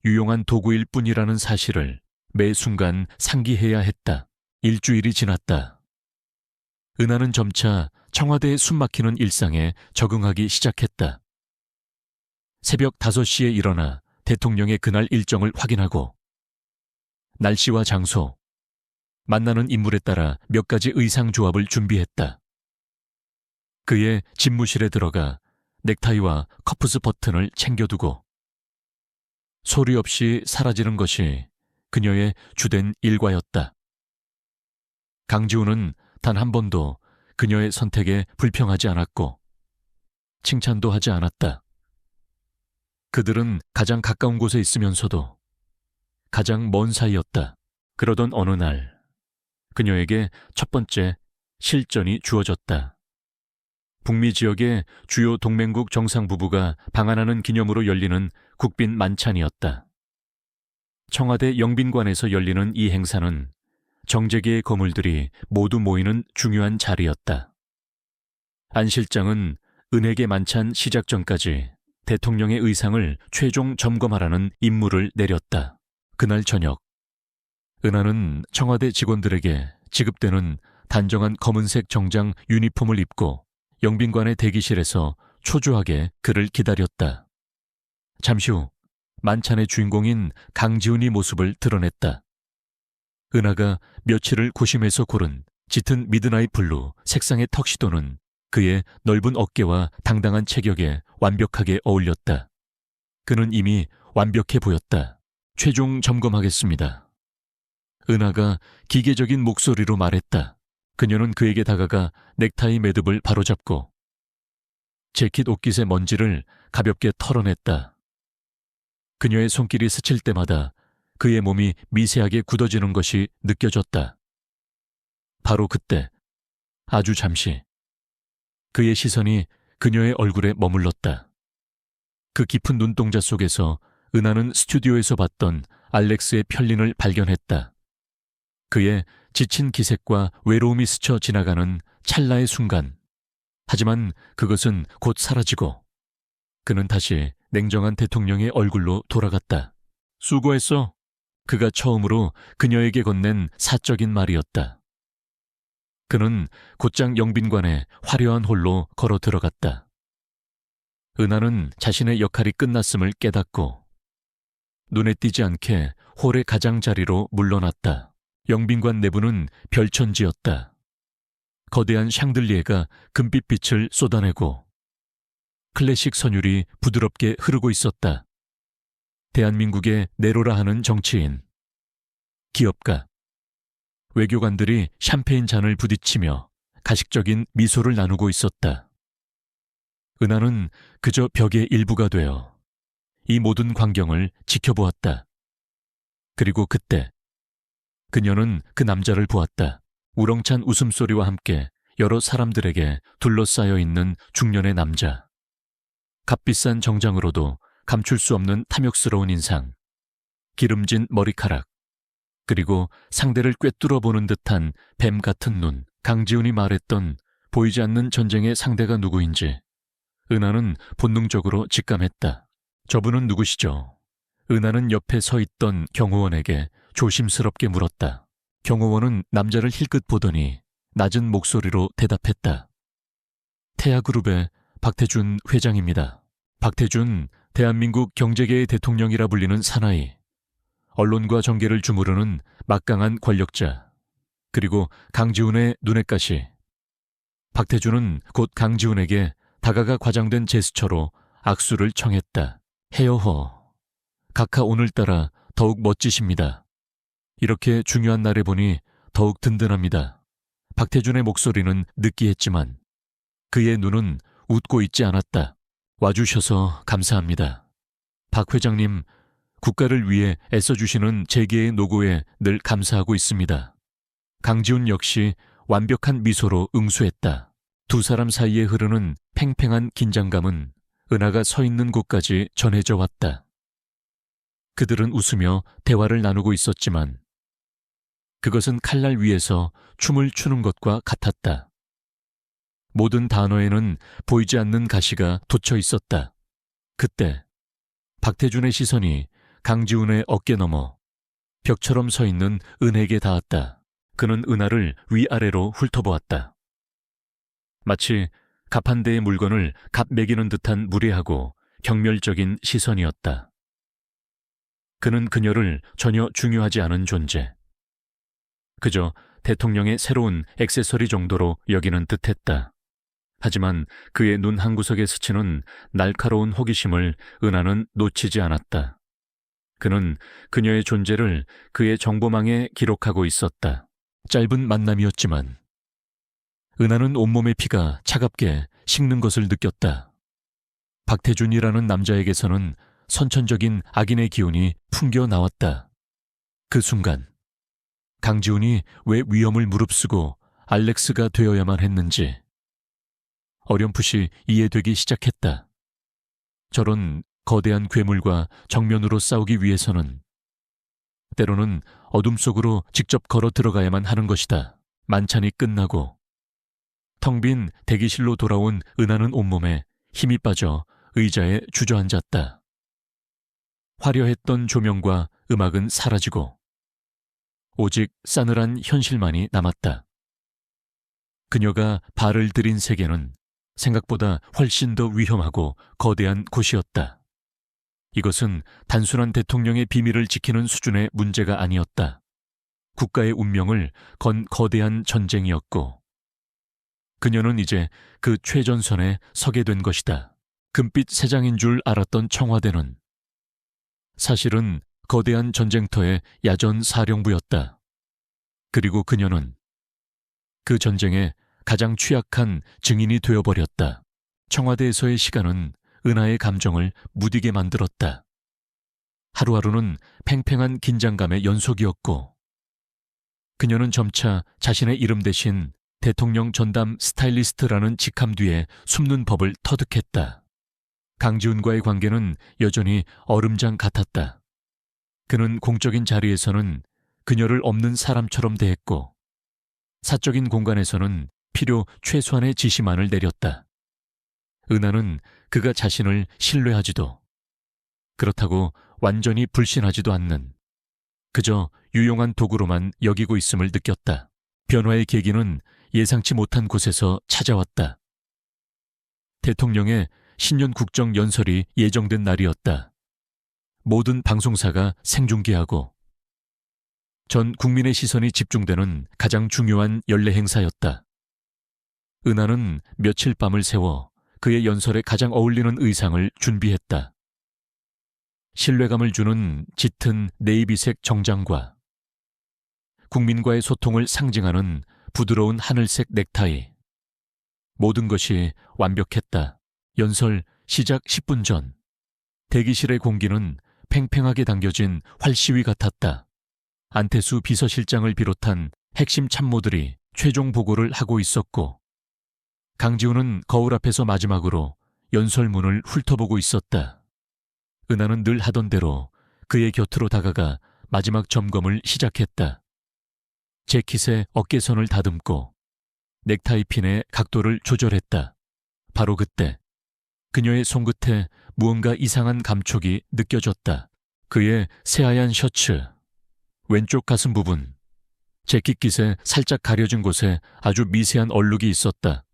유용한 도구일 뿐이라는 사실을 매 순간 상기해야 했다. 일주일이 지났다. 은하는 점차 청와대의 숨막히는 일상에 적응하기 시작했다. 새벽 5시에 일어나 대통령의 그날 일정을 확인하고 날씨와 장소, 만나는 인물에 따라 몇 가지 의상 조합을 준비했다. 그의 집무실에 들어가 넥타이와 커프스 버튼을 챙겨두고 소리 없이 사라지는 것이 그녀의 주된 일과였다. 강지훈은 단 한 번도 그녀의 선택에 불평하지 않았고 칭찬도 하지 않았다. 그들은 가장 가까운 곳에 있으면서도 가장 먼 사이였다. 그러던 어느 날 그녀에게 첫 번째 실전이 주어졌다. 북미 지역의 주요 동맹국 정상부부가 방한하는 기념으로 열리는 국빈 만찬이었다. 청와대 영빈관에서 열리는 이 행사는 정재계의 거물들이 모두 모이는 중요한 자리였다. 안 실장은 은혜계 만찬 시작 전까지 대통령의 의상을 최종 점검하라는 임무를 내렸다. 그날 저녁, 은하는 청와대 직원들에게 지급되는 단정한 검은색 정장 유니폼을 입고 영빈관의 대기실에서 초조하게 그를 기다렸다. 잠시 후 만찬의 주인공인 강지훈이 모습을 드러냈다. 은하가 며칠을 고심해서 고른 짙은 미드나잇 블루 색상의 턱시도는 그의 넓은 어깨와 당당한 체격에 완벽하게 어울렸다. 그는 이미 완벽해 보였다. 최종 점검하겠습니다. 은하가 기계적인 목소리로 말했다. 그녀는 그에게 다가가 넥타이 매듭을 바로잡고 재킷 옷깃의 먼지를 가볍게 털어냈다. 그녀의 손길이 스칠 때마다 그의 몸이 미세하게 굳어지는 것이 느껴졌다. 바로 그때, 아주 잠시, 그의 시선이 그녀의 얼굴에 머물렀다. 그 깊은 눈동자 속에서 은하는 스튜디오에서 봤던 알렉스의 편린을 발견했다. 그의 지친 기색과 외로움이 스쳐 지나가는 찰나의 순간. 하지만 그것은 곧 사라지고 그는 다시 냉정한 대통령의 얼굴로 돌아갔다. 수고했어. 그가 처음으로 그녀에게 건넨 사적인 말이었다. 그는 곧장 영빈관의 화려한 홀로 걸어 들어갔다. 은하는 자신의 역할이 끝났음을 깨닫고 눈에 띄지 않게 홀의 가장자리로 물러났다. 영빈관 내부는 별천지였다. 거대한 샹들리에가 금빛빛을 쏟아내고 클래식 선율이 부드럽게 흐르고 있었다. 대한민국의 내로라 하는 정치인, 기업가, 외교관들이 샴페인 잔을 부딪히며 가식적인 미소를 나누고 있었다. 은하는 그저 벽의 일부가 되어 이 모든 광경을 지켜보았다. 그리고 그때 그녀는 그 남자를 보았다. 우렁찬 웃음소리와 함께 여러 사람들에게 둘러싸여 있는 중년의 남자. 값비싼 정장으로도 감출 수 없는 탐욕스러운 인상, 기름진 머리카락, 그리고 상대를 꿰뚫어 보는 듯한 뱀 같은 눈. 강지훈이 말했던 보이지 않는 전쟁의 상대가 누구인지 은하는 본능적으로 직감했다. 저분은 누구시죠? 은하는 옆에 서 있던 경호원에게 조심스럽게 물었다. 경호원은 남자를 힐끗 보더니 낮은 목소리로 대답했다. 태아그룹의 박태준 회장입니다. 박태준, 대한민국 경제계의 대통령이라 불리는 사나이, 언론과 정계를 주무르는 막강한 권력자, 그리고 강지훈의 눈엣가시. 박태준은 곧 강지훈에게 다가가 과장된 제스처로 악수를 청했다. 헤어허. 각하 오늘따라 더욱 멋지십니다. 이렇게 중요한 날에 보니 더욱 든든합니다. 박태준의 목소리는 느끼했지만 그의 눈은 웃고 있지 않았다. 와주셔서 감사합니다. 박 회장님, 국가를 위해 애써주시는 재계의 노고에 늘 감사하고 있습니다. 강지훈 역시 완벽한 미소로 응수했다. 두 사람 사이에 흐르는 팽팽한 긴장감은 은하가 서 있는 곳까지 전해져 왔다. 그들은 웃으며 대화를 나누고 있었지만 그것은 칼날 위에서 춤을 추는 것과 같았다. 모든 단어에는 보이지 않는 가시가 돋쳐 있었다. 그때 박태준의 시선이 강지훈의 어깨 너머 벽처럼 서 있는 은혜에게 닿았다. 그는 은하를 위아래로 훑어보았다. 마치 갑 한 대의 물건을 갑 매기는 듯한 무례하고 경멸적인 시선이었다. 그는 그녀를 전혀 중요하지 않은 존재, 그저 대통령의 새로운 액세서리 정도로 여기는 듯했다. 하지만 그의 눈 한구석에 스치는 날카로운 호기심을 은하는 놓치지 않았다. 그는 그녀의 존재를 그의 정보망에 기록하고 있었다. 짧은 만남이었지만 은하는 온몸의 피가 차갑게 식는 것을 느꼈다. 박태준이라는 남자에게서는 선천적인 악인의 기운이 풍겨 나왔다. 그 순간 강지훈이 왜 위험을 무릅쓰고 알렉스가 되어야만 했는지 어렴풋이 이해되기 시작했다. 저런 거대한 괴물과 정면으로 싸우기 위해서는 때로는 어둠 속으로 직접 걸어 들어가야만 하는 것이다. 만찬이 끝나고 텅 빈 대기실로 돌아온 은하는 온몸에 힘이 빠져 의자에 주저앉았다. 화려했던 조명과 음악은 사라지고 오직 싸늘한 현실만이 남았다. 그녀가 발을 들인 세계는 생각보다 훨씬 더 위험하고 거대한 곳이었다. 이것은 단순한 대통령의 비밀을 지키는 수준의 문제가 아니었다. 국가의 운명을 건 거대한 전쟁이었고 그녀는 이제 그 최전선에 서게 된 것이다. 금빛 새장인 줄 알았던 청와대는 사실은 거대한 전쟁터의 야전 사령부였다. 그리고 그녀는 그 전쟁의 가장 취약한 증인이 되어버렸다. 청와대에서의 시간은 은하의 감정을 무디게 만들었다. 하루하루는 팽팽한 긴장감의 연속이었고 그녀는 점차 자신의 이름 대신 대통령 전담 스타일리스트라는 직함 뒤에 숨는 법을 터득했다. 강지훈과의 관계는 여전히 얼음장 같았다. 그는 공적인 자리에서는 그녀를 없는 사람처럼 대했고 사적인 공간에서는 필요 최소한의 지시만을 내렸다. 은하는 그가 자신을 신뢰하지도 그렇다고 완전히 불신하지도 않는 그저 유용한 도구로만 여기고 있음을 느꼈다. 변화의 계기는 예상치 못한 곳에서 찾아왔다. 대통령의 신년 국정 연설이 예정된 날이었다. 모든 방송사가 생중계하고 전 국민의 시선이 집중되는 가장 중요한 연례 행사였다. 은하는 며칠 밤을 새워 그의 연설에 가장 어울리는 의상을 준비했다. 신뢰감을 주는 짙은 네이비색 정장과 국민과의 소통을 상징하는 부드러운 하늘색 넥타이. 모든 것이 완벽했다. 연설 시작 10분 전 대기실의 공기는 팽팽하게 당겨진 활시위 같았다. 안태수 비서실장을 비롯한 핵심 참모들이 최종 보고를 하고 있었고 강지훈은 거울 앞에서 마지막으로 연설문을 훑어보고 있었다. 은하는 늘 하던 대로 그의 곁으로 다가가 마지막 점검을 시작했다. 재킷의 어깨선을 다듬고 넥타이 핀의 각도를 조절했다. 바로 그때 그녀의 손끝에 무언가 이상한 감촉이 느껴졌다. 그의 새하얀 셔츠, 왼쪽 가슴 부분, 재킷깃에 살짝 가려진 곳에 아주 미세한 얼룩이 있었다.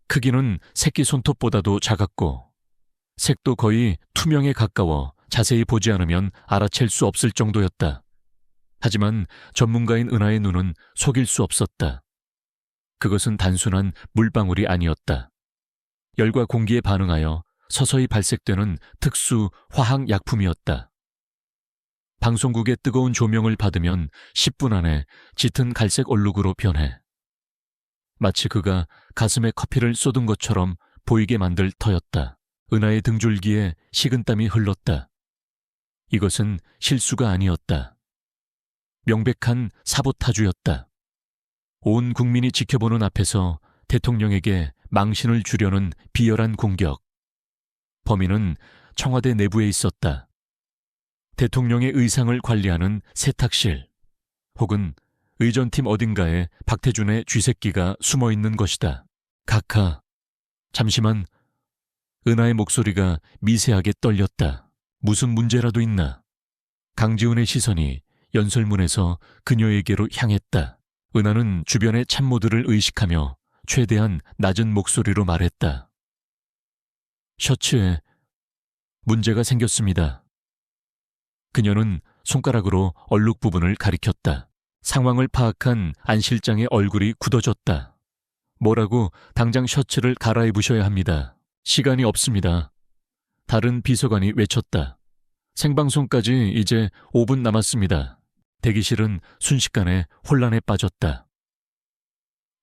크기는 새끼 손톱보다도 작았고 색도 거의 투명에 가까워 자세히 보지 않으면 알아챌 수 없을 정도였다. 하지만 전문가인 은하의 눈은 속일 수 없었다. 그것은 단순한 물방울이 아니었다. 열과 공기에 반응하여 서서히 발색되는 특수 화학 약품이었다. 방송국의 뜨거운 조명을 받으면 10분 안에 짙은 갈색 얼룩으로 변해. 마치 그가 가슴에 커피를 쏟은 것처럼 보이게 만들 터였다. 은하의 등줄기에 식은땀이 흘렀다. 이것은 실수가 아니었다. 명백한 사보타주였다. 온 국민이 지켜보는 앞에서 대통령에게 망신을 주려는 비열한 공격. 범인은 청와대 내부에 있었다. 대통령의 의상을 관리하는 세탁실, 혹은 의전팀 어딘가에 박태준의 쥐새끼가 숨어 있는 것이다. 각하, 잠시만. 은하의 목소리가 미세하게 떨렸다. 무슨 문제라도 있나? 강지훈의 시선이 연설문에서 그녀에게로 향했다. 은하는 주변의 참모들을 의식하며 최대한 낮은 목소리로 말했다. 셔츠에 문제가 생겼습니다. 그녀는 손가락으로 얼룩 부분을 가리켰다. 상황을 파악한 안 실장의 얼굴이 굳어졌다. 뭐라고? 당장 셔츠를 갈아입으셔야 합니다. 시간이 없습니다. 다른 비서관이 외쳤다. 생방송까지 이제 5분 남았습니다. 대기실은 순식간에 혼란에 빠졌다.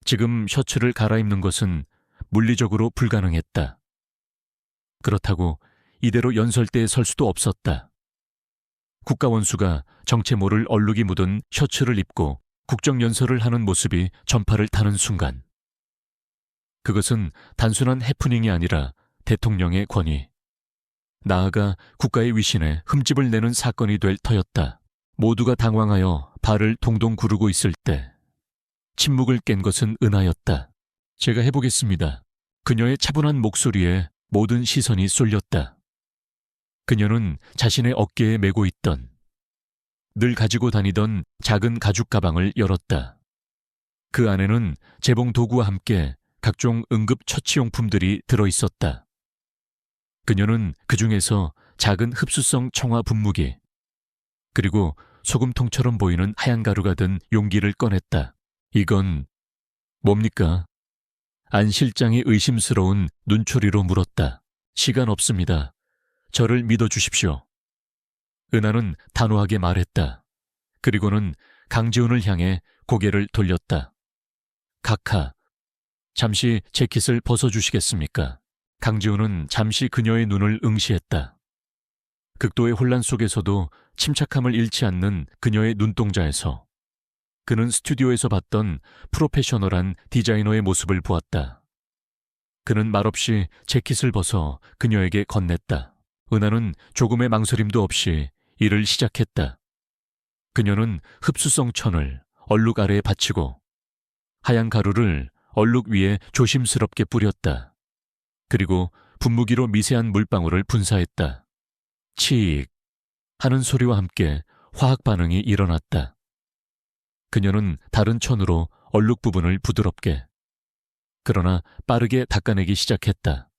지금 셔츠를 갈아입는 것은 물리적으로 불가능했다. 그렇다고 이대로 연설대에 설 수도 없었다. 국가원수가 정체 모를 얼룩이 묻은 셔츠를 입고 국정연설을 하는 모습이 전파를 타는 순간, 그것은 단순한 해프닝이 아니라 대통령의 권위, 나아가 국가의 위신에 흠집을 내는 사건이 될 터였다. 모두가 당황하여 발을 동동 구르고 있을 때 침묵을 깬 것은 은하였다. 제가 해보겠습니다. 그녀의 차분한 목소리에 모든 시선이 쏠렸다. 그녀는 자신의 어깨에 메고 있던, 늘 가지고 다니던 작은 가죽 가방을 열었다. 그 안에는 재봉 도구와 함께 각종 응급 처치용품들이 들어있었다. 그녀는 그 중에서 작은 흡수성 청화 분무기, 그리고 소금통처럼 보이는 하얀 가루가 든 용기를 꺼냈다. 이건 뭡니까? 안 실장이 의심스러운 눈초리로 물었다. 시간 없습니다. 저를 믿어주십시오. 은하는 단호하게 말했다. 그리고는 강지훈을 향해 고개를 돌렸다. 각하, 잠시 재킷을 벗어주시겠습니까? 강지훈은 잠시 그녀의 눈을 응시했다. 극도의 혼란 속에서도 침착함을 잃지 않는 그녀의 눈동자에서 그는 스튜디오에서 봤던 프로페셔널한 디자이너의 모습을 보았다. 그는 말없이 재킷을 벗어 그녀에게 건넸다. 은하는 조금의 망설임도 없이 일을 시작했다. 그녀는 흡수성 천을 얼룩 아래에 받치고 하얀 가루를 얼룩 위에 조심스럽게 뿌렸다. 그리고 분무기로 미세한 물방울을 분사했다. 치익 하는 소리와 함께 화학 반응이 일어났다. 그녀는 다른 천으로 얼룩 부분을 부드럽게, 그러나 빠르게 닦아내기 시작했다.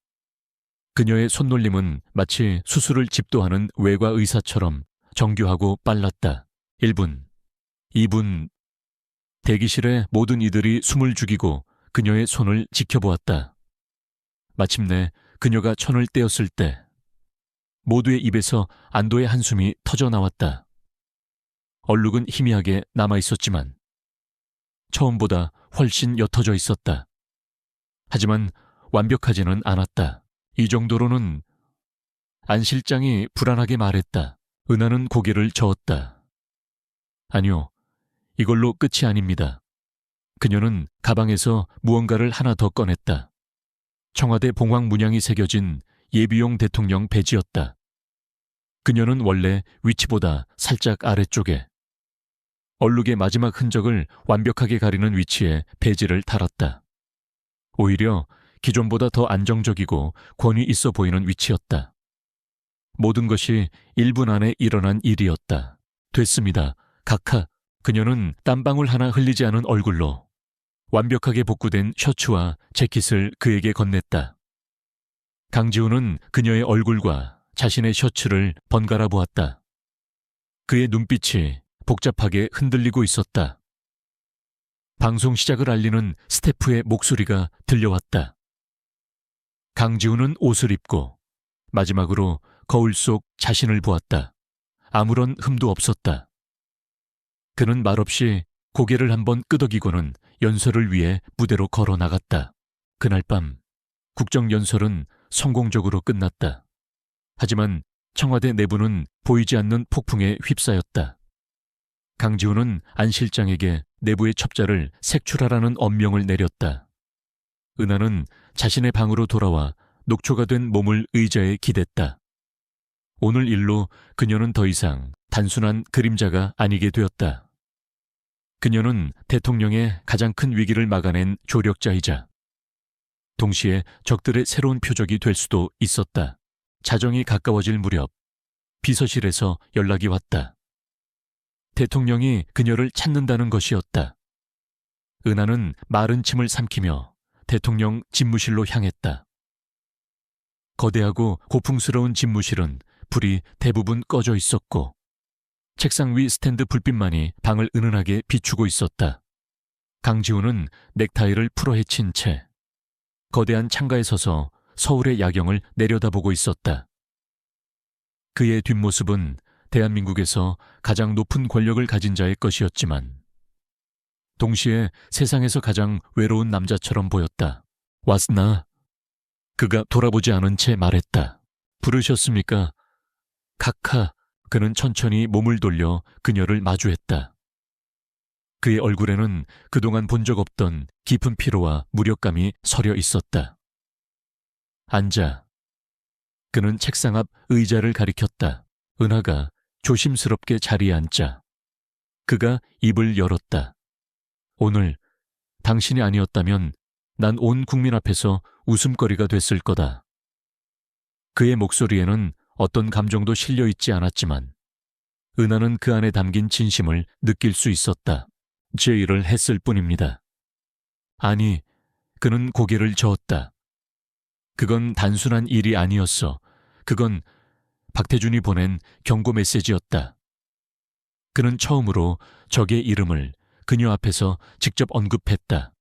그녀의 손놀림은 마치 수술을 집도하는 외과 의사처럼 정교하고 빨랐다. 1분, 2분, 대기실의 모든 이들이 숨을 죽이고 그녀의 손을 지켜보았다. 마침내 그녀가 천을 떼었을 때 모두의 입에서 안도의 한숨이 터져 나왔다. 얼룩은 희미하게 남아있었지만 처음보다 훨씬 옅어져 있었다. 하지만 완벽하지는 않았다. 이 정도로는. 안 실장이 불안하게 말했다. 은하는 고개를 저었다. 아니요, 이걸로 끝이 아닙니다. 그녀는 가방에서 무언가를 하나 더 꺼냈다. 청와대 봉황 문양이 새겨진 예비용 대통령 배지였다. 그녀는 원래 위치보다 살짝 아래쪽에, 얼룩의 마지막 흔적을 완벽하게 가리는 위치에 배지를 달았다. 오히려 기존보다 더 안정적이고 권위 있어 보이는 위치였다. 모든 것이 1분 안에 일어난 일이었다. 됐습니다. 각하. 그녀는 땀방울 하나 흘리지 않은 얼굴로 완벽하게 복구된 셔츠와 재킷을 그에게 건넸다. 강지훈은 그녀의 얼굴과 자신의 셔츠를 번갈아 보았다. 그의 눈빛이 복잡하게 흔들리고 있었다. 방송 시작을 알리는 스태프의 목소리가 들려왔다. 강지훈은 옷을 입고 마지막으로 거울 속 자신을 보았다. 아무런 흠도 없었다. 그는 말없이 고개를 한번 끄덕이고는 연설을 위해 무대로 걸어 나갔다. 그날 밤 국정연설은 성공적으로 끝났다. 하지만 청와대 내부는 보이지 않는 폭풍에 휩싸였다. 강지훈은 안 실장에게 내부의 첩자를 색출하라는 엄명을 내렸다. 은하는 자신의 방으로 돌아와 녹초가 된 몸을 의자에 기댔다. 오늘 일로 그녀는 더 이상 단순한 그림자가 아니게 되었다. 그녀는 대통령의 가장 큰 위기를 막아낸 조력자이자 동시에 적들의 새로운 표적이 될 수도 있었다. 자정이 가까워질 무렵 비서실에서 연락이 왔다. 대통령이 그녀를 찾는다는 것이었다. 은하는 마른 침을 삼키며 대통령 집무실로 향했다. 거대하고 고풍스러운 집무실은 불이 대부분 꺼져 있었고 책상 위 스탠드 불빛만이 방을 은은하게 비추고 있었다. 강지훈은 넥타이를 풀어헤친 채 거대한 창가에 서서 서울의 야경을 내려다보고 있었다. 그의 뒷모습은 대한민국에서 가장 높은 권력을 가진 자의 것이었지만 동시에 세상에서 가장 외로운 남자처럼 보였다. 왔나? 그가 돌아보지 않은 채 말했다. 부르셨습니까? 카카. 그는 천천히 몸을 돌려 그녀를 마주했다. 그의 얼굴에는 그동안 본 적 없던 깊은 피로와 무력감이 서려 있었다. 앉아. 그는 책상 앞 의자를 가리켰다. 은하가 조심스럽게 자리에 앉자. 그가 입을 열었다. 오늘 당신이 아니었다면 난 온 국민 앞에서 웃음거리가 됐을 거다. 그의 목소리에는 어떤 감정도 실려 있지 않았지만 은하는 그 안에 담긴 진심을 느낄 수 있었다. 제 일을 했을 뿐입니다. 아니, 그는 고개를 저었다. 그건 단순한 일이 아니었어. 그건 박태준이 보낸 경고 메시지였다. 그는 처음으로 적의 이름을 그녀 앞에서 직접 언급했다.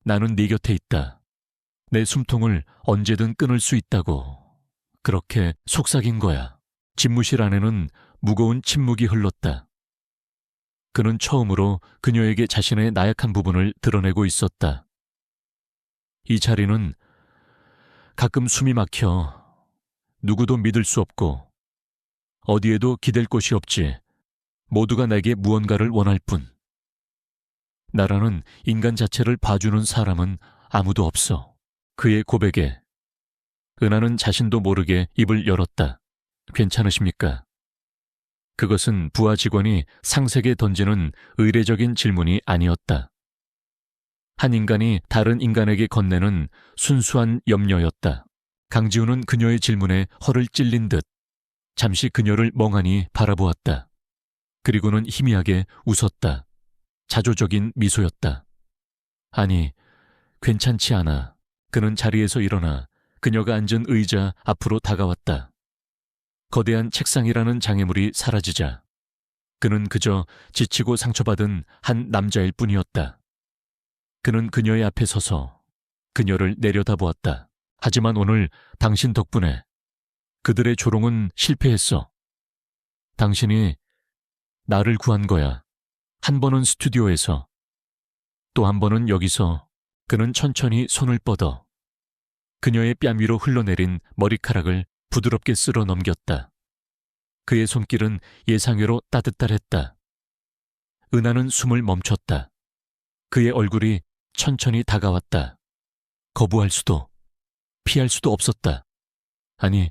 나는 네 곁에 있다. 내 숨통을 언제든 끊을 수 있다고. 그렇게 속삭인 거야. 집무실 안에는 무거운 침묵이 흘렀다. 그는 처음으로 그녀에게 자신의 나약한 부분을 드러내고 있었다. 이 자리는 가끔 숨이 막혀 누구도 믿을 수 없고 어디에도 기댈 곳이 없지. 모두가 내게 무언가를 원할 뿐. 나라는 인간 자체를 봐주는 사람은 아무도 없어. 그의 고백에 은하는 자신도 모르게 입을 열었다. 괜찮으십니까? 그것은 부하 직원이 상세에게 던지는 의례적인 질문이 아니었다. 한 인간이 다른 인간에게 건네는 순수한 염려였다. 강지훈은 그녀의 질문에 허를 찔린 듯 잠시 그녀를 멍하니 바라보았다. 그리고는 희미하게 웃었다. 자조적인 미소였다. 아니, 괜찮지 않아. 그는 자리에서 일어나 그녀가 앉은 의자 앞으로 다가왔다. 거대한 책상이라는 장애물이 사라지자 그는 그저 지치고 상처받은 한 남자일 뿐이었다. 그는 그녀의 앞에 서서 그녀를 내려다보았다. 하지만 오늘 당신 덕분에 그들의 조롱은 실패했어. 당신이 나를 구한 거야. 한 번은 스튜디오에서, 또 한 번은 여기서. 그는 천천히 손을 뻗어 그녀의 뺨 위로 흘러내린 머리카락을 부드럽게 쓸어 넘겼다. 그의 손길은 예상외로 따뜻했다. 은하는 숨을 멈췄다. 그의 얼굴이 천천히 다가왔다. 거부할 수도, 피할 수도 없었다. 아니,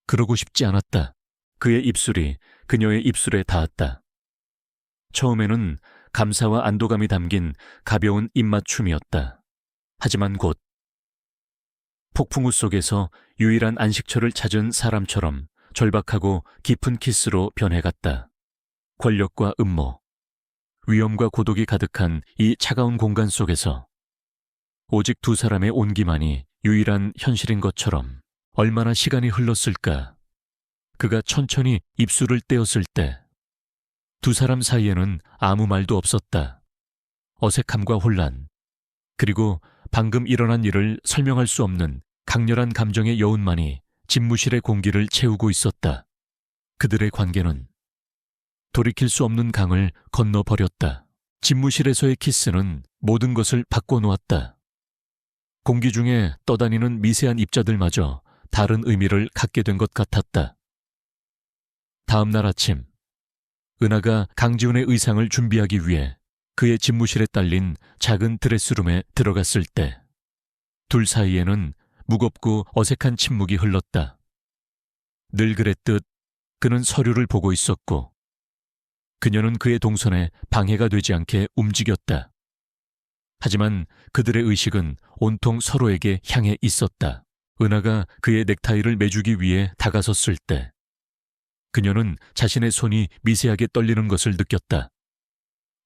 그러고 싶지 않았다. 그의 입술이 그녀의 입술에 닿았다. 처음에는 감사와 안도감이 담긴 가벼운 입맞춤이었다. 하지만 곧 폭풍우 속에서 유일한 안식처를 찾은 사람처럼 절박하고 깊은 키스로 변해갔다. 권력과 음모, 위험과 고독이 가득한 이 차가운 공간 속에서 오직 두 사람의 온기만이 유일한 현실인 것처럼 얼마나 시간이 흘렀을까. 그가 천천히 입술을 떼었을 때 두 사람 사이에는 아무 말도 없었다. 어색함과 혼란, 그리고 방금 일어난 일을 설명할 수 없는 강렬한 감정의 여운만이 집무실의 공기를 채우고 있었다. 그들의 관계는 돌이킬 수 없는 강을 건너버렸다. 집무실에서의 키스는 모든 것을 바꿔놓았다. 공기 중에 떠다니는 미세한 입자들마저 다른 의미를 갖게 된 것 같았다. 다음 날 아침, 은하가 강지훈의 의상을 준비하기 위해 그의 집무실에 딸린 작은 드레스룸에 들어갔을 때 둘 사이에는 무겁고 어색한 침묵이 흘렀다. 늘 그랬듯 그는 서류를 보고 있었고 그녀는 그의 동선에 방해가 되지 않게 움직였다. 하지만 그들의 의식은 온통 서로에게 향해 있었다. 은하가 그의 넥타이를 매주기 위해 다가섰을 때 그녀는 자신의 손이 미세하게 떨리는 것을 느꼈다.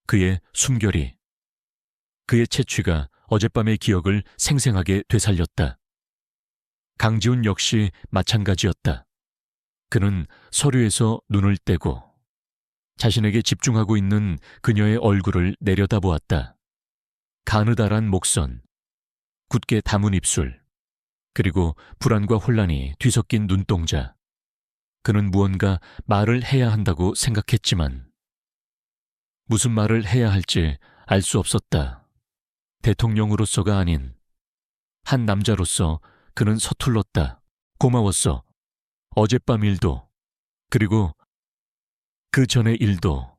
그의 숨결이, 그의 채취가 어젯밤의 기억을 생생하게 되살렸다. 강지훈 역시 마찬가지였다. 그는 서류에서 눈을 떼고 자신에게 집중하고 있는 그녀의 얼굴을 내려다보았다. 가느다란 목선, 굳게 담은 입술, 그리고 불안과 혼란이 뒤섞인 눈동자. 그는 무언가 말을 해야 한다고 생각했지만 무슨 말을 해야 할지 알 수 없었다. 대통령으로서가 아닌 한 남자로서 그는 서툴렀다. 고마웠어. 어젯밤 일도, 그리고 그 전의 일도.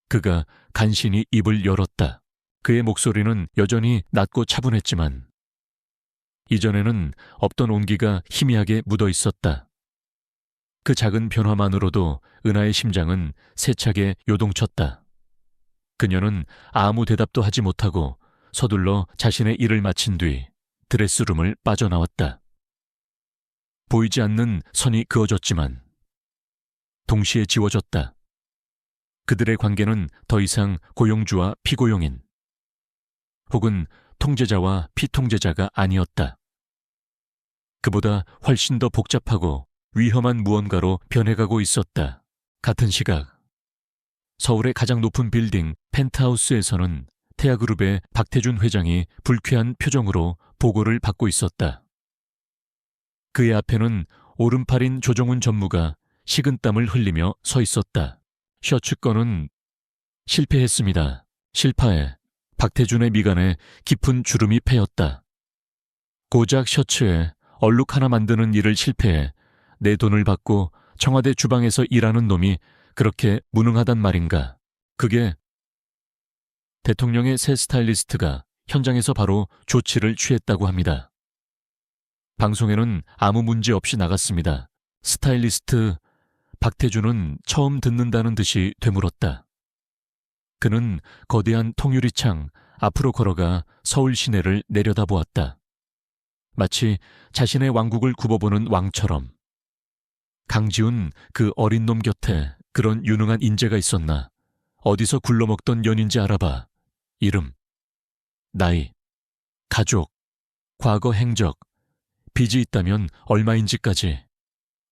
그가 간신히 입을 열었다. 그의 목소리는 여전히 낮고 차분했지만 이전에는 없던 온기가 희미하게 묻어 있었다. 그 작은 변화만으로도 은하의 심장은 세차게 요동쳤다. 그녀는 아무 대답도 하지 못하고 서둘러 자신의 일을 마친 뒤 드레스룸을 빠져나왔다. 보이지 않는 선이 그어졌지만 동시에 지워졌다. 그들의 관계는 더 이상 고용주와 피고용인 혹은 통제자와 피통제자가 아니었다. 그보다 훨씬 더 복잡하고 위험한 무언가로 변해가고 있었다. 같은 시각 서울의 가장 높은 빌딩 펜트하우스에서는 태아그룹의 박태준 회장이 불쾌한 표정으로 보고를 받고 있었다. 그의 앞에는 오른팔인 조정훈 전무가 식은땀을 흘리며 서 있었다. 셔츠 건은 실패했습니다. 실파에 박태준의 미간에 깊은 주름이 패였다. 고작 셔츠에 얼룩 하나 만드는 일을 실패해 내 돈을 받고 청와대 주방에서 일하는 놈이 그렇게 무능하단 말인가. 그게 대통령의 새 스타일리스트가 현장에서 바로 조치를 취했다고 합니다. 방송에는 아무 문제 없이 나갔습니다. 스타일리스트 박태준은 처음 듣는다는 듯이 되물었다. 그는 거대한 통유리창 앞으로 걸어가 서울 시내를 내려다보았다. 마치 자신의 왕국을 굽어보는 왕처럼. 강지훈 그 어린 놈 곁에 그런 유능한 인재가 있었나. 어디서 굴러먹던 년인지 알아봐. 이름, 나이, 가족, 과거 행적, 빚이 있다면 얼마인지까지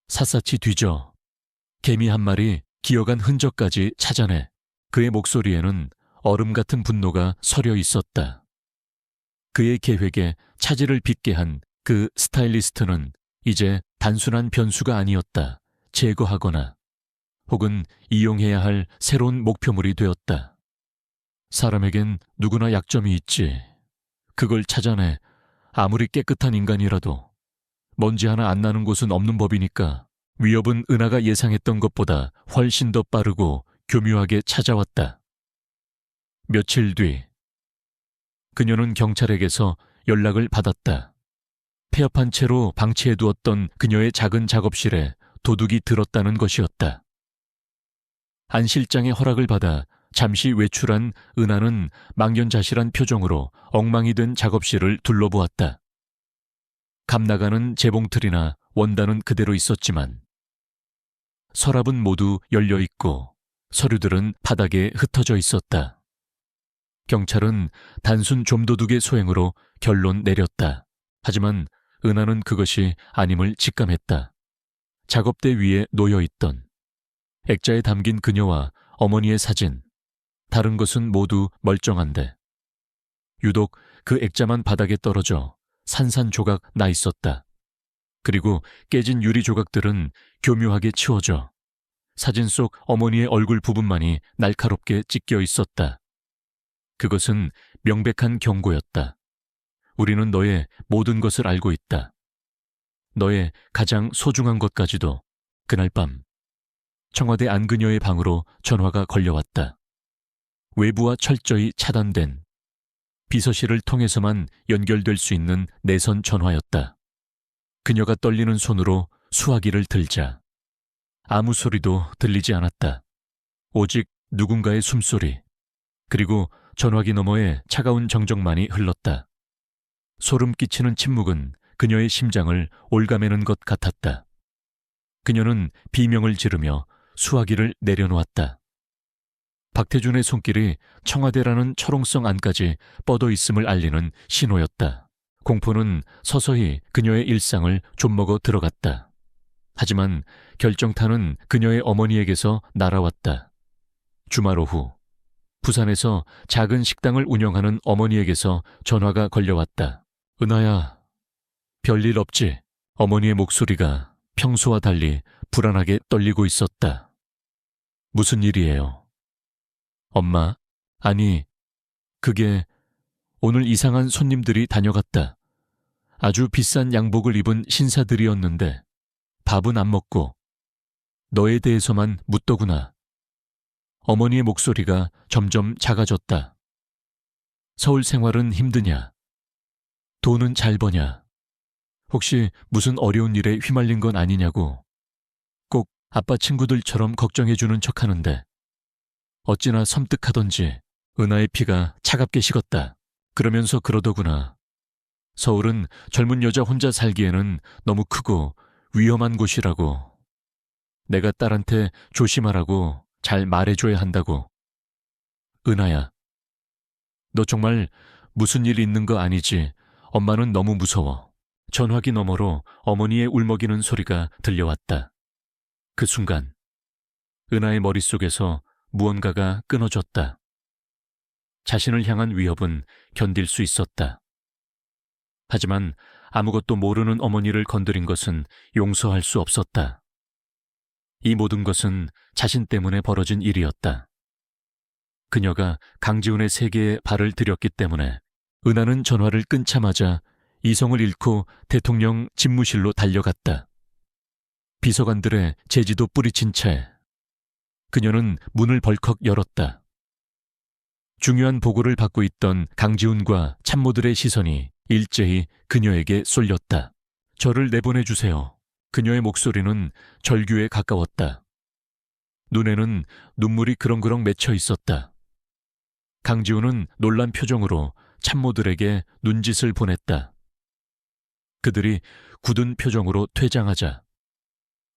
샅샅이 뒤져 개미 한 마리 기어간 흔적까지 찾아내. 그의 목소리에는 얼음 같은 분노가 서려 있었다. 그의 계획에 차질을 빚게 한 그 스타일리스트는 이제 단순한 변수가 아니었다. 제거하거나 혹은 이용해야 할 새로운 목표물이 되었다. 사람에겐 누구나 약점이 있지. 그걸 찾아내 아무리 깨끗한 인간이라도 먼지 하나 안 나는 곳은 없는 법이니까 위협은 은하가 예상했던 것보다 훨씬 더 빠르고 교묘하게 찾아왔다. 며칠 뒤 그녀는 경찰에게서 연락을 받았다. 폐업한 채로 방치해두었던 그녀의 작은 작업실에 도둑이 들었다는 것이었다. 안 실장의 허락을 받아 잠시 외출한 은하는 망연자실한 표정으로 엉망이 된 작업실을 둘러보았다. 감나가는 재봉틀이나 원단은 그대로 있었지만 서랍은 모두 열려있고 서류들은 바닥에 흩어져 있었다. 경찰은 단순 좀도둑의 소행으로 결론 내렸다. 하지만 은하는 그것이 아님을 직감했다. 작업대 위에 놓여있던 액자에 담긴 그녀와 어머니의 사진, 다른 것은 모두 멀쩡한데 유독 그 액자만 바닥에 떨어져 산산조각 나 있었다. 그리고 깨진 유리 조각들은 교묘하게 치워져 사진 속 어머니의 얼굴 부분만이 날카롭게 찢겨 있었다. 그것은 명백한 경고였다. 우리는 너의 모든 것을 알고 있다. 너의 가장 소중한 것까지도. 그날 밤 청와대 안그녀의 방으로 전화가 걸려왔다. 외부와 철저히 차단된 비서실을 통해서만 연결될 수 있는 내선 전화였다. 그녀가 떨리는 손으로 수화기를 들자 아무 소리도 들리지 않았다. 오직 누군가의 숨소리, 그리고 전화기 너머에 차가운 정적만이 흘렀다. 소름 끼치는 침묵은 그녀의 심장을 올가매는 것 같았다. 그녀는 비명을 지르며 수화기를 내려놓았다. 박태준의 손길이 청와대라는 철옹성 안까지 뻗어 있음을 알리는 신호였다. 공포는 서서히 그녀의 일상을 좀먹어 들어갔다. 하지만 결정타는 그녀의 어머니에게서 날아왔다. 주말 오후 부산에서 작은 식당을 운영하는 어머니에게서 전화가 걸려왔다. 은하야, 별일 없지? 어머니의 목소리가 평소와 달리 불안하게 떨리고 있었다. 무슨 일이에요? 엄마, 아니, 그게 오늘 이상한 손님들이 다녀갔다. 아주 비싼 양복을 입은 신사들이었는데 밥은 안 먹고 너에 대해서만 묻더구나. 어머니의 목소리가 점점 작아졌다. 서울 생활은 힘드냐? 돈은 잘 버냐? 혹시 무슨 어려운 일에 휘말린 건 아니냐고. 꼭 아빠 친구들처럼 걱정해주는 척하는데 어찌나 섬뜩하던지 은하의 피가 차갑게 식었다. 그러면서 그러더구나. 서울은 젊은 여자 혼자 살기에는 너무 크고 위험한 곳이라고. 내가 딸한테 조심하라고 잘 말해줘야 한다고. 은하야, 너 정말 무슨 일 있는 거 아니지? 엄마는 너무 무서워. 전화기 너머로 어머니의 울먹이는 소리가 들려왔다. 그 순간 은하의 머릿속에서 무언가가 끊어졌다. 자신을 향한 위협은 견딜 수 있었다. 하지만 아무것도 모르는 어머니를 건드린 것은 용서할 수 없었다. 이 모든 것은 자신 때문에 벌어진 일이었다. 그녀가 강지훈의 세계에 발을 들였기 때문에. 은하는 전화를 끊자마자 이성을 잃고 대통령 집무실로 달려갔다. 비서관들의 제지도 뿌리친 채 그녀는 문을 벌컥 열었다. 중요한 보고를 받고 있던 강지훈과 참모들의 시선이 일제히 그녀에게 쏠렸다. 저를 내보내주세요. 그녀의 목소리는 절규에 가까웠다. 눈에는 눈물이 그렁그렁 맺혀 있었다. 강지훈은 놀란 표정으로 참모들에게 눈짓을 보냈다. 그들이 굳은 표정으로 퇴장하자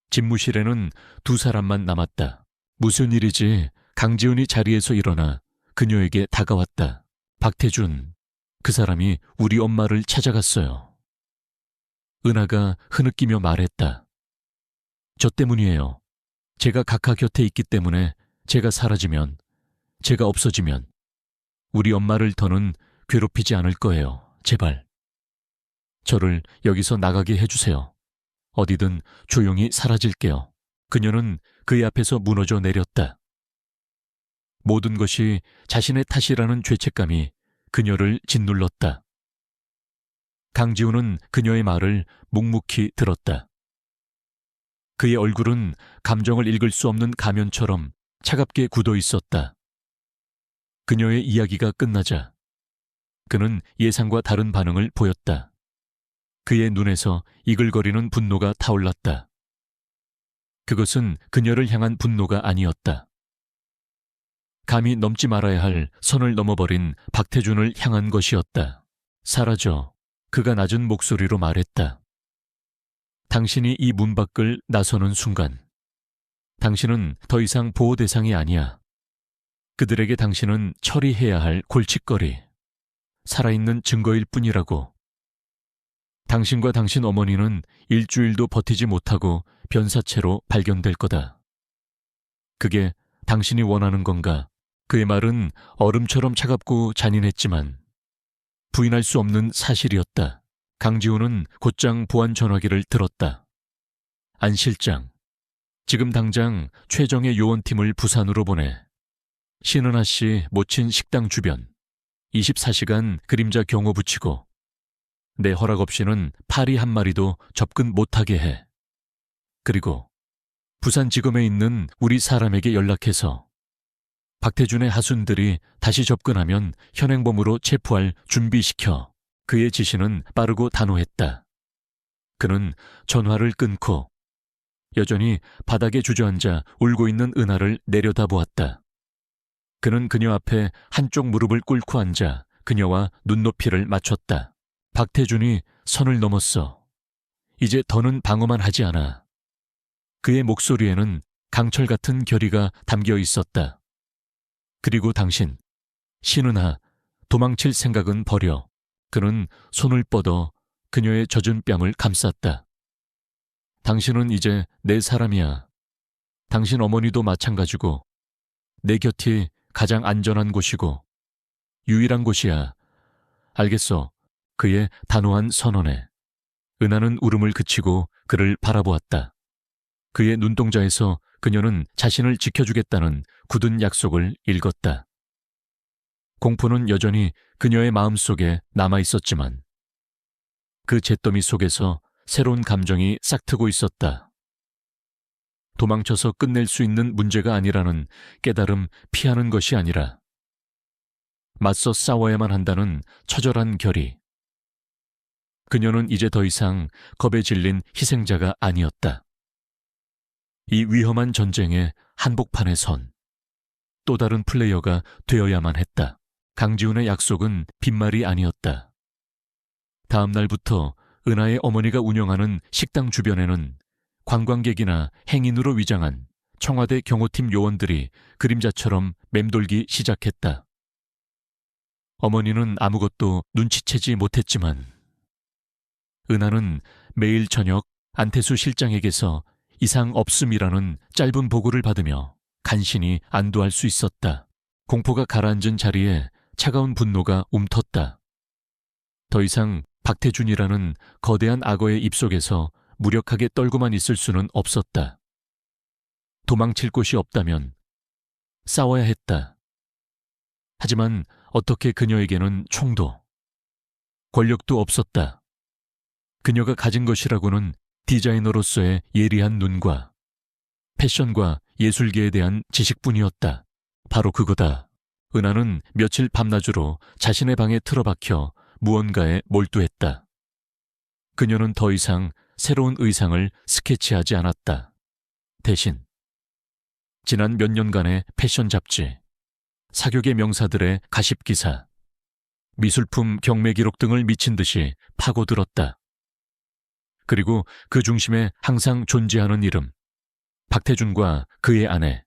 집무실에는 두 사람만 남았다. 무슨 일이지? 강지훈이 자리에서 일어나 그녀에게 다가왔다. 박태준, 그 사람이 우리 엄마를 찾아갔어요. 은하가 흐느끼며 말했다. 저 때문이에요. 제가 각하 곁에 있기 때문에 제가 사라지면, 제가 없어지면 우리 엄마를 더는 괴롭히지 않을 거예요. 제발. 저를 여기서 나가게 해주세요. 어디든 조용히 사라질게요. 그녀는 그의 앞에서 무너져 내렸다. 모든 것이 자신의 탓이라는 죄책감이 그녀를 짓눌렀다. 강지훈은 그녀의 말을 묵묵히 들었다. 그의 얼굴은 감정을 읽을 수 없는 가면처럼 차갑게 굳어 있었다. 그녀의 이야기가 끝나자 그는 예상과 다른 반응을 보였다. 그의 눈에서 이글거리는 분노가 타올랐다. 그것은 그녀를 향한 분노가 아니었다. 감히 넘지 말아야 할 선을 넘어버린 박태준을 향한 것이었다. 사라져. 그가 낮은 목소리로 말했다. 당신이 이 문 밖을 나서는 순간 당신은 더 이상 보호 대상이 아니야. 그들에게 당신은 처리해야 할 골칫거리, 살아있는 증거일 뿐이라고. 당신과 당신 어머니는 일주일도 버티지 못하고 변사체로 발견될 거다. 그게 당신이 원하는 건가? 그의 말은 얼음처럼 차갑고 잔인했지만 부인할 수 없는 사실이었다. 강지훈은 곧장 보안 전화기를 들었다. 안 실장, 지금 당장 최정의 요원팀을 부산으로 보내. 신은하 씨 모친 식당 주변 24시간 그림자 경호 붙이고 내 허락 없이는 파리 한 마리도 접근 못하게 해. 그리고 부산지검에 있는 우리 사람에게 연락해서 박태준의 하순들이 다시 접근하면 현행범으로 체포할 준비시켜. 그의 지시는 빠르고 단호했다. 그는 전화를 끊고 여전히 바닥에 주저앉아 울고 있는 은하를 내려다보았다. 그는 그녀 앞에 한쪽 무릎을 꿇고 앉아 그녀와 눈높이를 맞췄다. 박태준이 선을 넘었어. 이제 더는 방어만 하지 않아. 그의 목소리에는 강철 같은 결의가 담겨 있었다. 그리고 당신, 신은하, 도망칠 생각은 버려. 그는 손을 뻗어 그녀의 젖은 뺨을 감쌌다. 당신은 이제 내 사람이야. 당신 어머니도 마찬가지고 내 곁이 가장 안전한 곳이고 유일한 곳이야. 알겠어. 그의 단호한 선언에 은하는 울음을 그치고 그를 바라보았다. 그의 눈동자에서 그녀는 자신을 지켜주겠다는 굳은 약속을 읽었다. 공포는 여전히 그녀의 마음속에 남아있었지만 그 잿더미 속에서 새로운 감정이 싹트고 있었다. 도망쳐서 끝낼 수 있는 문제가 아니라는 깨달음, 피하는 것이 아니라 맞서 싸워야만 한다는 처절한 결의. 그녀는 이제 더 이상 겁에 질린 희생자가 아니었다. 이 위험한 전쟁의 한복판에 선 또 다른 플레이어가 되어야만 했다. 강지훈의 약속은 빈말이 아니었다. 다음 날부터 은하의 어머니가 운영하는 식당 주변에는 관광객이나 행인으로 위장한 청와대 경호팀 요원들이 그림자처럼 맴돌기 시작했다. 어머니는 아무것도 눈치채지 못했지만 은하는 매일 저녁 안태수 실장에게서 이상 없음이라는 짧은 보고를 받으며 간신히 안도할 수 있었다. 공포가 가라앉은 자리에 차가운 분노가 움텄다. 더 이상 박태준이라는 거대한 악어의 입속에서 무력하게 떨고만 있을 수는 없었다. 도망칠 곳이 없다면 싸워야 했다. 하지만 어떻게 그녀에게는 총도 권력도 없었다. 그녀가 가진 것이라고는 디자이너로서의 예리한 눈과 패션과 예술계에 대한 지식뿐이었다. 바로 그거다. 은하는 며칠 밤낮으로 자신의 방에 틀어박혀 무언가에 몰두했다. 그녀는 더 이상 새로운 의상을 스케치하지 않았다. 대신 지난 몇 년간의 패션 잡지, 사격의 명사들의 가십기사, 미술품 경매 기록 등을 미친 듯이 파고들었다. 그리고 그 중심에 항상 존재하는 이름, 박태준과 그의 아내,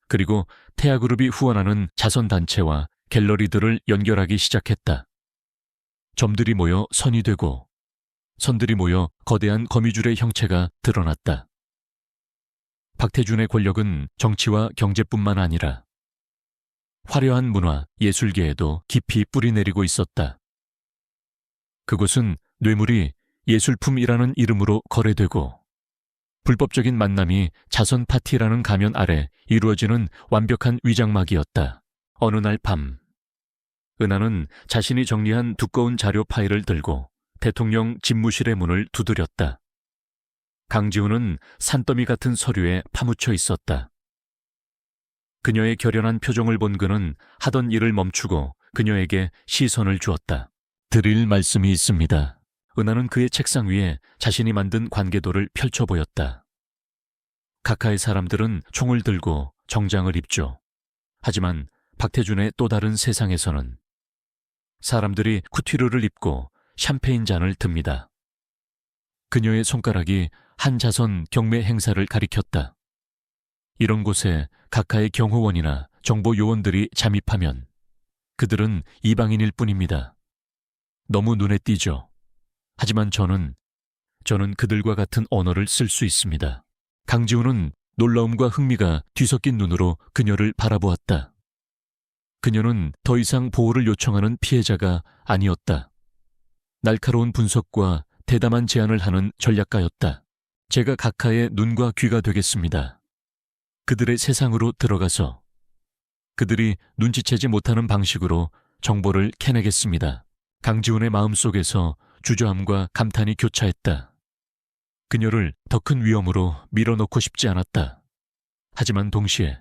그리고 태아그룹이 후원하는 자선단체와 갤러리들을 연결하기 시작했다. 점들이 모여 선이 되고 선들이 모여 거대한 거미줄의 형체가 드러났다. 박태준의 권력은 정치와 경제뿐만 아니라 화려한 문화, 예술계에도 깊이 뿌리내리고 있었다. 그곳은 뇌물이 예술품이라는 이름으로 거래되고 불법적인 만남이 자선 파티라는 가면 아래 이루어지는 완벽한 위장막이었다. 어느 날 밤, 은하는 자신이 정리한 두꺼운 자료 파일을 들고 대통령 집무실의 문을 두드렸다. 강지훈은 산더미 같은 서류에 파묻혀 있었다. 그녀의 결연한 표정을 본 그는 하던 일을 멈추고 그녀에게 시선을 주었다. 드릴 말씀이 있습니다. 은하는 그의 책상 위에 자신이 만든 관계도를 펼쳐 보였다. 각하의 사람들은 총을 들고 정장을 입죠. 하지만 박태준의 또 다른 세상에서는 사람들이 쿠티르를 입고 샴페인 잔을 듭니다. 그녀의 손가락이 한자선 경매 행사를 가리켰다. 이런 곳에 각하의 경호원이나 정보 요원들이 잠입하면 그들은 이방인일 뿐입니다. 너무 눈에 띄죠. 하지만 저는 그들과 같은 언어를 쓸 수 있습니다. 강지훈은 놀라움과 흥미가 뒤섞인 눈으로 그녀를 바라보았다. 그녀는 더 이상 보호를 요청하는 피해자가 아니었다. 날카로운 분석과 대담한 제안을 하는 전략가였다. 제가 각하의 눈과 귀가 되겠습니다. 그들의 세상으로 들어가서 그들이 눈치채지 못하는 방식으로 정보를 캐내겠습니다. 강지훈의 마음속에서 주저함과 감탄이 교차했다. 그녀를 더 큰 위험으로 밀어넣고 싶지 않았다. 하지만 동시에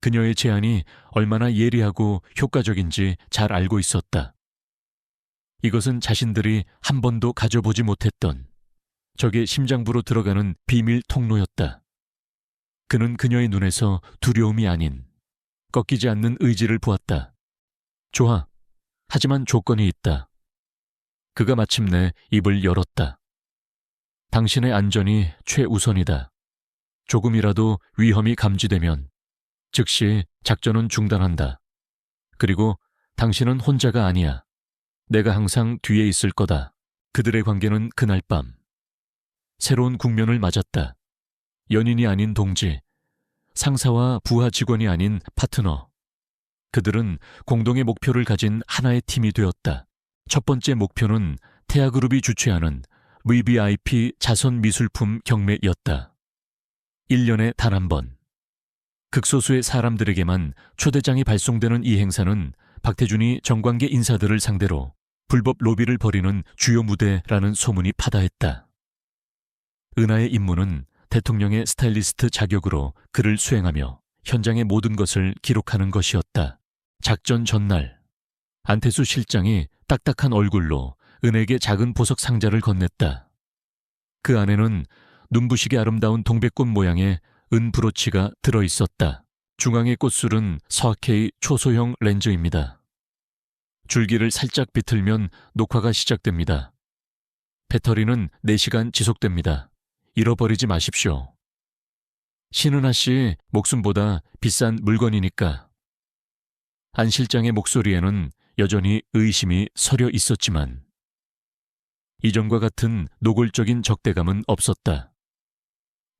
그녀의 제안이 얼마나 예리하고 효과적인지 잘 알고 있었다. 이것은 자신들이 한 번도 가져보지 못했던 적의 심장부로 들어가는 비밀 통로였다. 그는 그녀의 눈에서 두려움이 아닌 꺾이지 않는 의지를 보았다. 좋아. 하지만 조건이 있다. 그가 마침내 입을 열었다. 당신의 안전이 최우선이다. 조금이라도 위험이 감지되면 즉시 작전은 중단한다. 그리고 당신은 혼자가 아니야. 내가 항상 뒤에 있을 거다. 그들의 관계는 그날 밤 새로운 국면을 맞았다. 연인이 아닌 동지, 상사와 부하 직원이 아닌 파트너. 그들은 공동의 목표를 가진 하나의 팀이 되었다. 첫 번째 목표는 태아그룹이 주최하는 VVIP 자선미술품 경매였다. 1년에 단 한 번. 극소수의 사람들에게만 초대장이 발송되는 이 행사는 박태준이 정관계 인사들을 상대로 불법 로비를 벌이는 주요 무대라는 소문이 파다했다. 은하의 임무는 대통령의 스타일리스트 자격으로 그를 수행하며 현장의 모든 것을 기록하는 것이었다. 작전 전날, 안태수 실장이 딱딱한 얼굴로 은에게 작은 보석 상자를 건넸다. 그 안에는 눈부시게 아름다운 동백꽃 모양의 은 브로치가 들어있었다. 중앙의 꽃술은 서학회의 초소형 렌즈입니다. 줄기를 살짝 비틀면 녹화가 시작됩니다. 배터리는 4시간 지속됩니다. 잃어버리지 마십시오. 신은하 씨 목숨보다 비싼 물건이니까. 안 실장의 목소리에는 여전히 의심이 서려 있었지만 이전과 같은 노골적인 적대감은 없었다.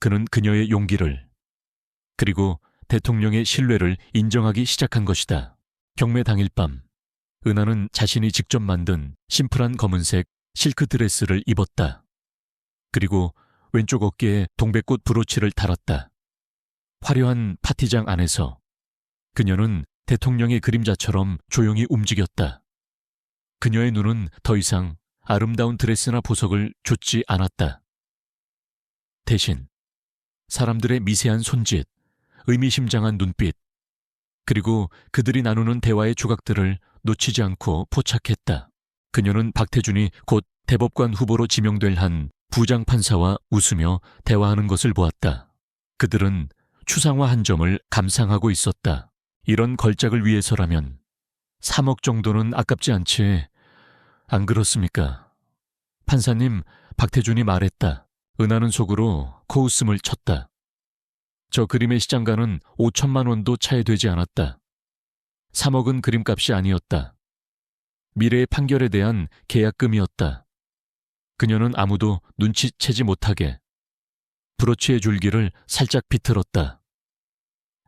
그는 그녀의 용기를 그리고 대통령의 신뢰를 인정하기 시작한 것이다. 경매 당일 밤 은하는 자신이 직접 만든 심플한 검은색 실크 드레스를 입었다. 그리고 왼쪽 어깨에 동백꽃 브로치를 달았다. 화려한 파티장 안에서 그녀는 대통령의 그림자처럼 조용히 움직였다. 그녀의 눈은 더 이상 아름다운 드레스나 보석을 좇지 않았다. 대신 사람들의 미세한 손짓, 의미심장한 눈빛, 그리고 그들이 나누는 대화의 조각들을 놓치지 않고 포착했다. 그녀는 박태준이 곧 대법관 후보로 지명될 한 부장판사와 웃으며 대화하는 것을 보았다. 그들은 추상화한 점을 감상하고 있었다. 이런 걸작을 위해서라면 3억 정도는 아깝지 않지, 안 그렇습니까? 판사님, 박태준이 말했다. 은하는 속으로 코웃음을 쳤다. 저 그림의 시장가는 5천만 원도 차이 되지 않았다. 3억은 그림값이 아니었다. 미래의 판결에 대한 계약금이었다. 그녀는 아무도 눈치채지 못하게 브로치의 줄기를 살짝 비틀었다.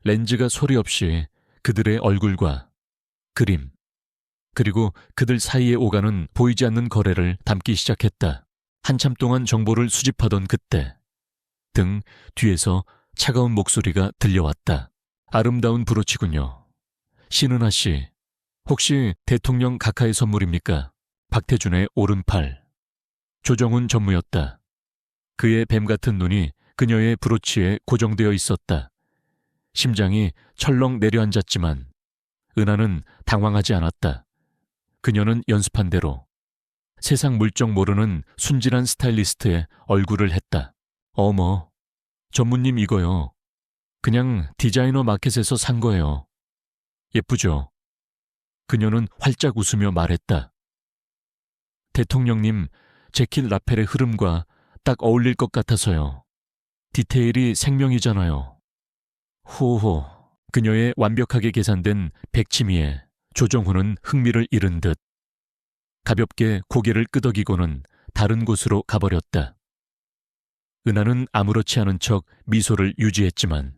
렌즈가 소리 없이 그들의 얼굴과 그림, 그리고 그들 사이에 오가는 보이지 않는 거래를 담기 시작했다. 한참 동안 정보를 수집하던 그때 등 뒤에서 차가운 목소리가 들려왔다. 아름다운 브로치군요. 신은하 씨, 혹시 대통령 각하의 선물입니까? 박태준의 오른팔. 조정훈 전무였다. 그의 뱀 같은 눈이 그녀의 브로치에 고정되어 있었다. 심장이 철렁 내려앉았지만 은하는 당황하지 않았다. 그녀는 연습한 대로 세상 물정 모르는 순진한 스타일리스트의 얼굴을 했다. 어머, 전무님 이거요. 그냥 디자이너 마켓에서 산 거예요. 예쁘죠? 그녀는 활짝 웃으며 말했다. 대통령님, 재킷 라펠의 흐름과 딱 어울릴 것 같아서요. 디테일이 생명이잖아요. 호호, 그녀의 완벽하게 계산된 백치미에 조정훈은 흥미를 잃은 듯 가볍게 고개를 끄덕이고는 다른 곳으로 가버렸다. 은하는 아무렇지 않은 척 미소를 유지했지만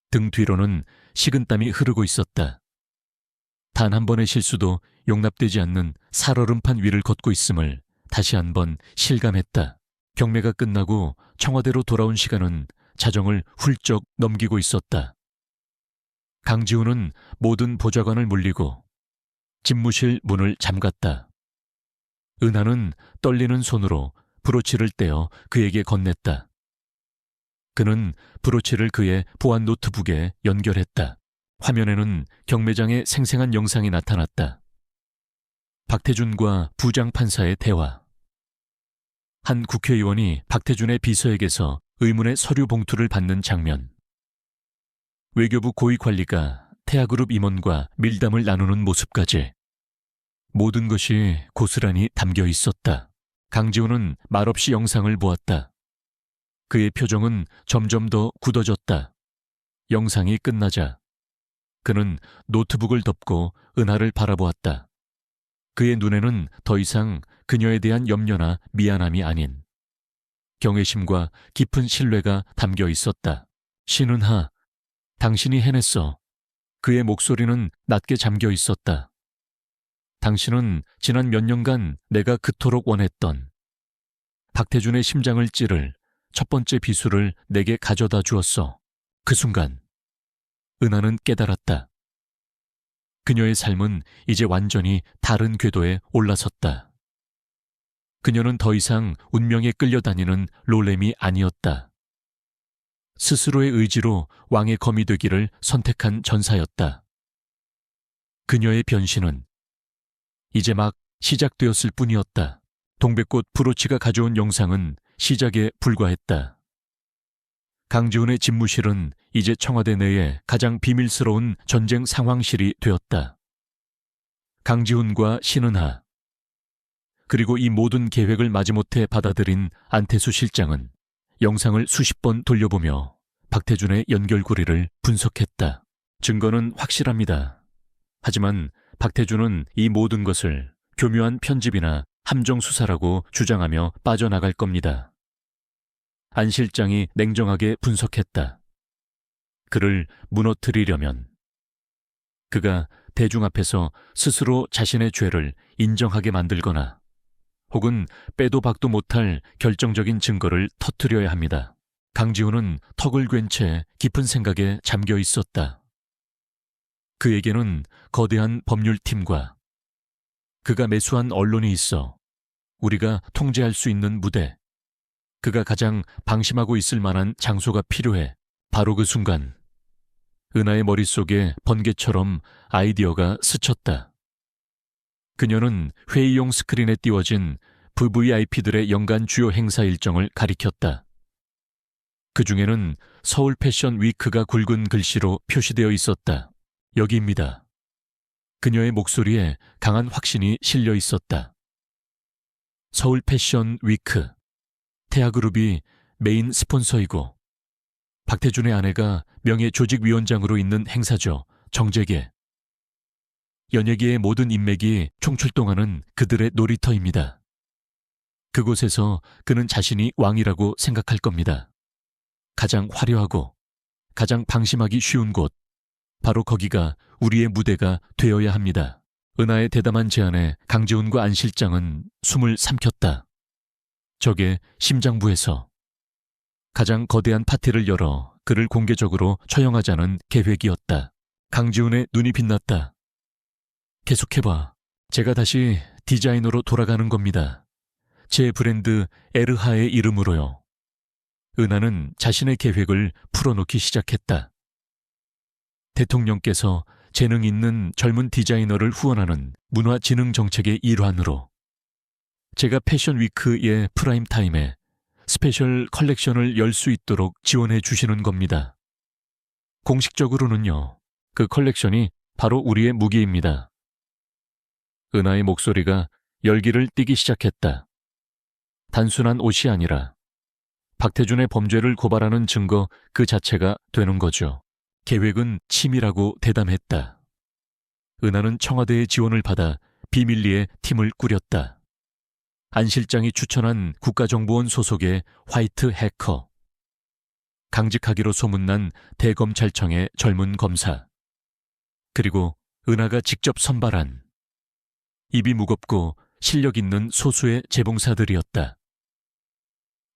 등 뒤로는 식은땀이 흐르고 있었다. 단 한 번의 실수도 용납되지 않는 살얼음판 위를 걷고 있음을 다시 한번 실감했다. 경매가 끝나고 청와대로 돌아온 시간은 자정을 훌쩍 넘기고 있었다. 강지훈은 모든 보좌관을 물리고 집무실 문을 잠갔다. 은하는 떨리는 손으로 브로치를 떼어 그에게 건넸다. 그는 브로치를 그의 보안 노트북에 연결했다. 화면에는 경매장의 생생한 영상이 나타났다. 박태준과 부장판사의 대화. 한 국회의원이 박태준의 비서에게서 의문의 서류 봉투를 받는 장면. 외교부 고위 관리가 태아그룹 임원과 밀담을 나누는 모습까지. 모든 것이 고스란히 담겨 있었다. 강지훈은 말없이 영상을 보았다. 그의 표정은 점점 더 굳어졌다. 영상이 끝나자 그는 노트북을 덮고 은하를 바라보았다. 그의 눈에는 더 이상 그녀에 대한 염려나 미안함이 아닌 경외심과 깊은 신뢰가 담겨 있었다. 신은하, 당신이 해냈어. 그의 목소리는 낮게 잠겨 있었다. 당신은 지난 몇 년간 내가 그토록 원했던 박태준의 심장을 찌를 첫 번째 비수를 내게 가져다 주었어. 그 순간 은하는 깨달았다. 그녀의 삶은 이제 완전히 다른 궤도에 올라섰다. 그녀는 더 이상 운명에 끌려다니는 롤렘이 아니었다. 스스로의 의지로 왕의 검이 되기를 선택한 전사였다. 그녀의 변신은 이제 막 시작되었을 뿐이었다. 동백꽃 브로치가 가져온 영상은 시작에 불과했다. 강지훈의 집무실은 이제 청와대 내에 가장 비밀스러운 전쟁 상황실이 되었다. 강지훈과 신은하, 그리고 이 모든 계획을 마지못해 받아들인 안태수 실장은 영상을 수십 번 돌려보며 박태준의 연결고리를 분석했다. 증거는 확실합니다. 하지만 박태준은 이 모든 것을 교묘한 편집이나 함정 수사라고 주장하며 빠져나갈 겁니다. 안 실장이 냉정하게 분석했다. 그를 무너뜨리려면 그가 대중 앞에서 스스로 자신의 죄를 인정하게 만들거나 혹은 빼도 박도 못할 결정적인 증거를 터뜨려야 합니다. 강지훈은 턱을 괜 채 깊은 생각에 잠겨 있었다. 그에게는 거대한 법률팀과 그가 매수한 언론이 있어 우리가 통제할 수 있는 무대, 그가 가장 방심하고 있을 만한 장소가 필요해. 바로 그 순간 은하의 머릿속에 번개처럼 아이디어가 스쳤다. 그녀는 회의용 스크린에 띄워진 VVIP들의 연간 주요 행사 일정을 가리켰다. 그 중에는 서울 패션 위크가 굵은 글씨로 표시되어 있었다. 여기입니다. 그녀의 목소리에 강한 확신이 실려 있었다. 서울 패션 위크, 태아그룹이 메인 스폰서이고 박태준의 아내가 명예조직위원장으로 있는 행사죠. 정재계. 연예계의 모든 인맥이 총출동하는 그들의 놀이터입니다. 그곳에서 그는 자신이 왕이라고 생각할 겁니다. 가장 화려하고 가장 방심하기 쉬운 곳, 바로 거기가 우리의 무대가 되어야 합니다. 은하의 대담한 제안에 강지훈과 안 실장은 숨을 삼켰다. 적의 심장부에서 가장 거대한 파티를 열어 그를 공개적으로 처형하자는 계획이었다. 강지훈의 눈이 빛났다. 계속해봐. 제가 다시 디자이너로 돌아가는 겁니다. 제 브랜드 에르하의 이름으로요. 은하는 자신의 계획을 풀어놓기 시작했다. 대통령께서 재능 있는 젊은 디자이너를 후원하는 문화진흥 정책의 일환으로 제가 패션 위크의 프라임 타임에 스페셜 컬렉션을 열 수 있도록 지원해 주시는 겁니다. 공식적으로는요. 그 컬렉션이 바로 우리의 무기입니다. 은하의 목소리가 열기를 띠기 시작했다. 단순한 옷이 아니라 박태준의 범죄를 고발하는 증거 그 자체가 되는 거죠. 계획은 치밀하고 대담했다. 은하는 청와대의 지원을 받아 비밀리에 팀을 꾸렸다. 안 실장이 추천한 국가정보원 소속의 화이트 해커, 강직하기로 소문난 대검찰청의 젊은 검사, 그리고 은하가 직접 선발한 입이 무겁고 실력 있는 소수의 재봉사들이었다.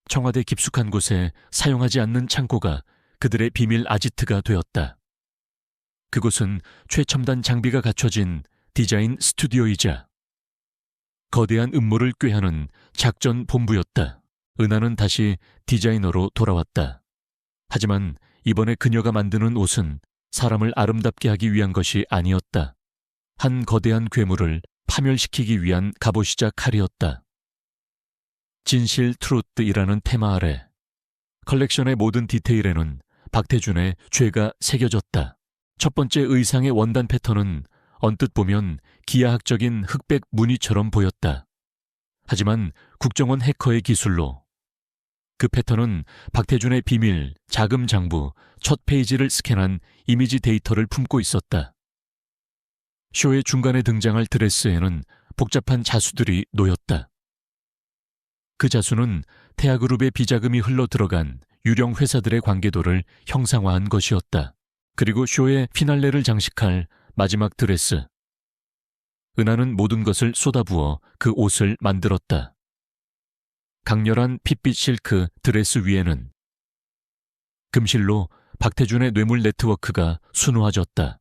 청와대 깊숙한 곳에 사용하지 않는 창고가 그들의 비밀 아지트가 되었다. 그곳은 최첨단 장비가 갖춰진 디자인 스튜디오이자 거대한 음모를 꾀하는 작전 본부였다. 은하는 다시 디자이너로 돌아왔다. 하지만 이번에 그녀가 만드는 옷은 사람을 아름답게 하기 위한 것이 아니었다. 한 거대한 괴물을 파멸시키기 위한 갑옷이자 칼이었다. 진실 트루트이라는 테마 아래 컬렉션의 모든 디테일에는 박태준의 죄가 새겨졌다. 첫 번째 의상의 원단 패턴은 언뜻 보면 기하학적인 흑백 무늬처럼 보였다. 하지만 국정원 해커의 기술로 그 패턴은 박태준의 비밀 자금 장부 첫 페이지를 스캔한 이미지 데이터를 품고 있었다. 쇼의 중간에 등장할 드레스에는 복잡한 자수들이 놓였다. 그 자수는 태아그룹의 비자금이 흘러들어간 유령 회사들의 관계도를 형상화한 것이었다. 그리고 쇼의 피날레를 장식할 마지막 드레스. 은하는 모든 것을 쏟아부어 그 옷을 만들었다. 강렬한 핏빛 실크 드레스 위에는 금실로 박태준의 뇌물 네트워크가 순화졌다.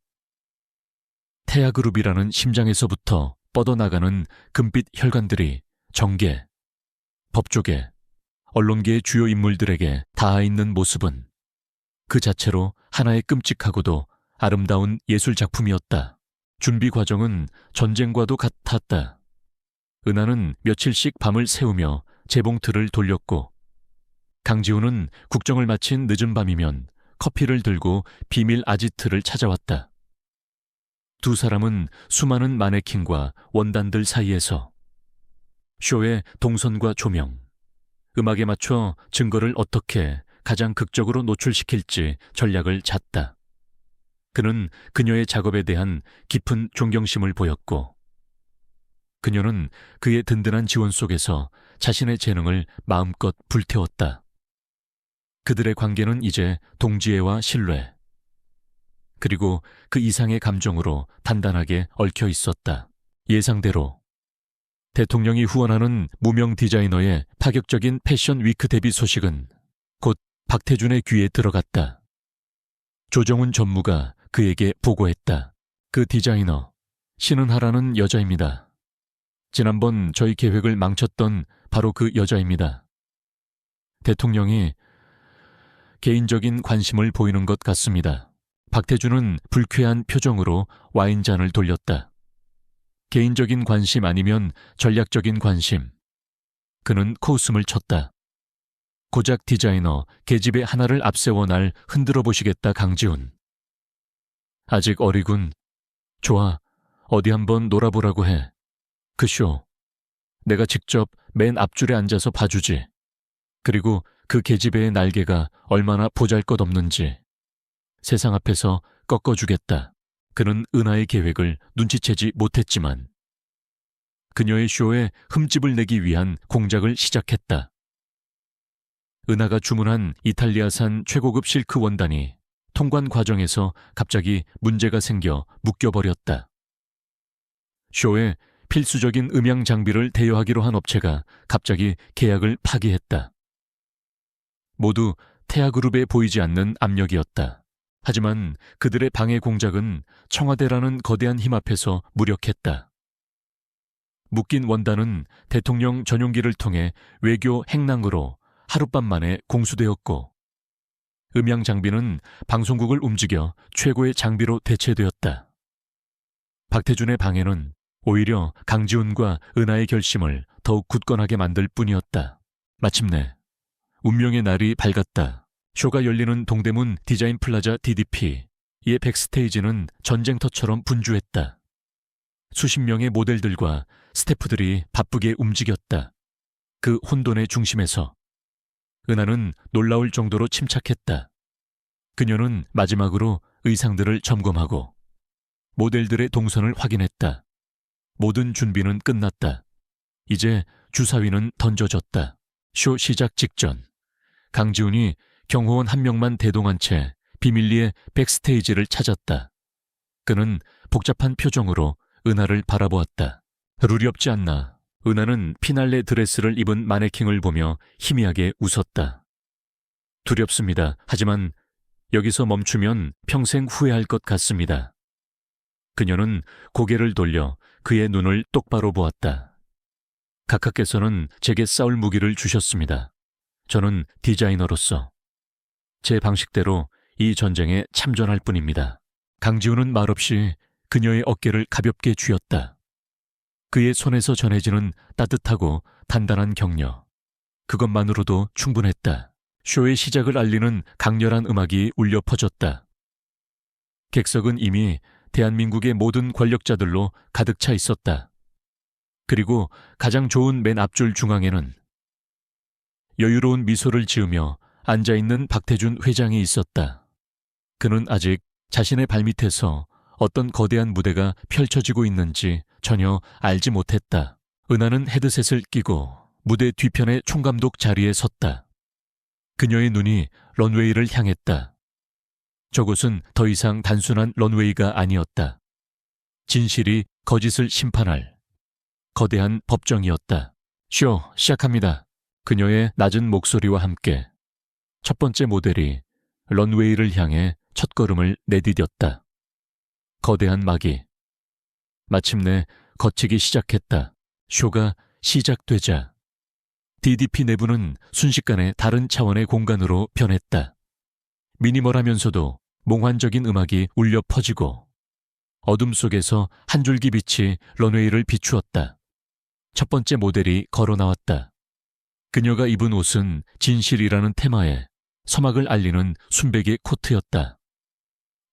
태아그룹이라는 심장에서부터 뻗어나가는 금빛 혈관들이 정계, 법조계, 언론계의 주요 인물들에게 닿아있는 모습은 그 자체로 하나의 끔찍하고도 아름다운 예술작품이었다. 준비 과정은 전쟁과도 같았다. 은하는 며칠씩 밤을 새우며 재봉틀을 돌렸고 강지훈은 국정을 마친 늦은 밤이면 커피를 들고 비밀 아지트를 찾아왔다. 두 사람은 수많은 마네킹과 원단들 사이에서 쇼의 동선과 조명, 음악에 맞춰 증거를 어떻게 가장 극적으로 노출시킬지 전략을 짰다. 그는 그녀의 작업에 대한 깊은 존경심을 보였고 그녀는 그의 든든한 지원 속에서 자신의 재능을 마음껏 불태웠다. 그들의 관계는 이제 동지애와 신뢰, 그리고 그 이상의 감정으로 단단하게 얽혀 있었다. 예상대로 대통령이 후원하는 무명 디자이너의 파격적인 패션 위크 데뷔 소식은 곧 박태준의 귀에 들어갔다. 조정훈 전무가 그에게 보고했다. 그 디자이너, 신은하라는 여자입니다. 지난번 저희 계획을 망쳤던 바로 그 여자입니다. 대통령이 개인적인 관심을 보이는 것 같습니다. 박태준은 불쾌한 표정으로 와인잔을 돌렸다. 개인적인 관심 아니면 전략적인 관심. 그는 코웃음을 쳤다. 고작 디자이너 계집애 하나를 앞세워 날 흔들어 보시겠다 강지훈. 아직 어리군. 좋아, 어디 한번 놀아보라고 해. 그 쇼. 내가 직접 맨 앞줄에 앉아서 봐주지. 그리고 그 계집애의 날개가 얼마나 보잘것없는지 세상 앞에서 꺾어주겠다. 그는 은하의 계획을 눈치채지 못했지만 그녀의 쇼에 흠집을 내기 위한 공작을 시작했다. 은하가 주문한 이탈리아산 최고급 실크 원단이 통관 과정에서 갑자기 문제가 생겨 묶여버렸다. 쇼에 필수적인 음향 장비를 대여하기로 한 업체가 갑자기 계약을 파기했다. 모두 태아그룹에 보이지 않는 압력이었다. 하지만 그들의 방해 공작은 청와대라는 거대한 힘 앞에서 무력했다. 묶인 원단은 대통령 전용기를 통해 외교 행랑으로 하룻밤 만에 공수되었고 음향 장비는 방송국을 움직여 최고의 장비로 대체되었다. 박태준의 방해는 오히려 강지훈과 은하의 결심을 더욱 굳건하게 만들 뿐이었다. 마침내 운명의 날이 밝았다. 쇼가 열리는 동대문 디자인 플라자 DDP. 이의 백스테이지는 전쟁터처럼 분주했다. 수십 명의 모델들과 스태프들이 바쁘게 움직였다. 그 혼돈의 중심에서 은하는 놀라울 정도로 침착했다. 그녀는 마지막으로 의상들을 점검하고 모델들의 동선을 확인했다. 모든 준비는 끝났다. 이제 주사위는 던져졌다. 쇼 시작 직전 강지훈이 경호원 한 명만 대동한 채 비밀리에 백스테이지를 찾았다. 그는 복잡한 표정으로 은하를 바라보았다. 룰이 없지 않나. 은하는 피날레 드레스를 입은 마네킹을 보며 희미하게 웃었다. 두렵습니다. 하지만 여기서 멈추면 평생 후회할 것 같습니다. 그녀는 고개를 돌려 그의 눈을 똑바로 보았다. 각하께서는 제게 싸울 무기를 주셨습니다. 저는 디자이너로서 제 방식대로 이 전쟁에 참전할 뿐입니다. 강지훈은 말없이 그녀의 어깨를 가볍게 쥐었다. 그의 손에서 전해지는 따뜻하고 단단한 격려. 그것만으로도 충분했다. 쇼의 시작을 알리는 강렬한 음악이 울려 퍼졌다. 객석은 이미 대한민국의 모든 권력자들로 가득 차 있었다. 그리고 가장 좋은 맨 앞줄 중앙에는 여유로운 미소를 지으며 앉아있는 박태준 회장이 있었다. 그는 아직 자신의 발밑에서 어떤 거대한 무대가 펼쳐지고 있는지 전혀 알지 못했다. 은하는 헤드셋을 끼고 무대 뒤편의 총감독 자리에 섰다. 그녀의 눈이 런웨이를 향했다. 저곳은 더 이상 단순한 런웨이가 아니었다. 진실이 거짓을 심판할 거대한 법정이었다. 쇼 시작합니다. 그녀의 낮은 목소리와 함께 첫 번째 모델이 런웨이를 향해 첫걸음을 내디뎠다. 거대한 막이 마침내 걷히기 시작했다. 쇼가 시작되자 DDP 내부는 순식간에 다른 차원의 공간으로 변했다. 미니멀하면서도 몽환적인 음악이 울려 퍼지고 어둠 속에서 한 줄기 빛이 런웨이를 비추었다. 첫 번째 모델이 걸어 나왔다. 그녀가 입은 옷은 진실이라는 테마에 서막을 알리는 순백의 코트였다.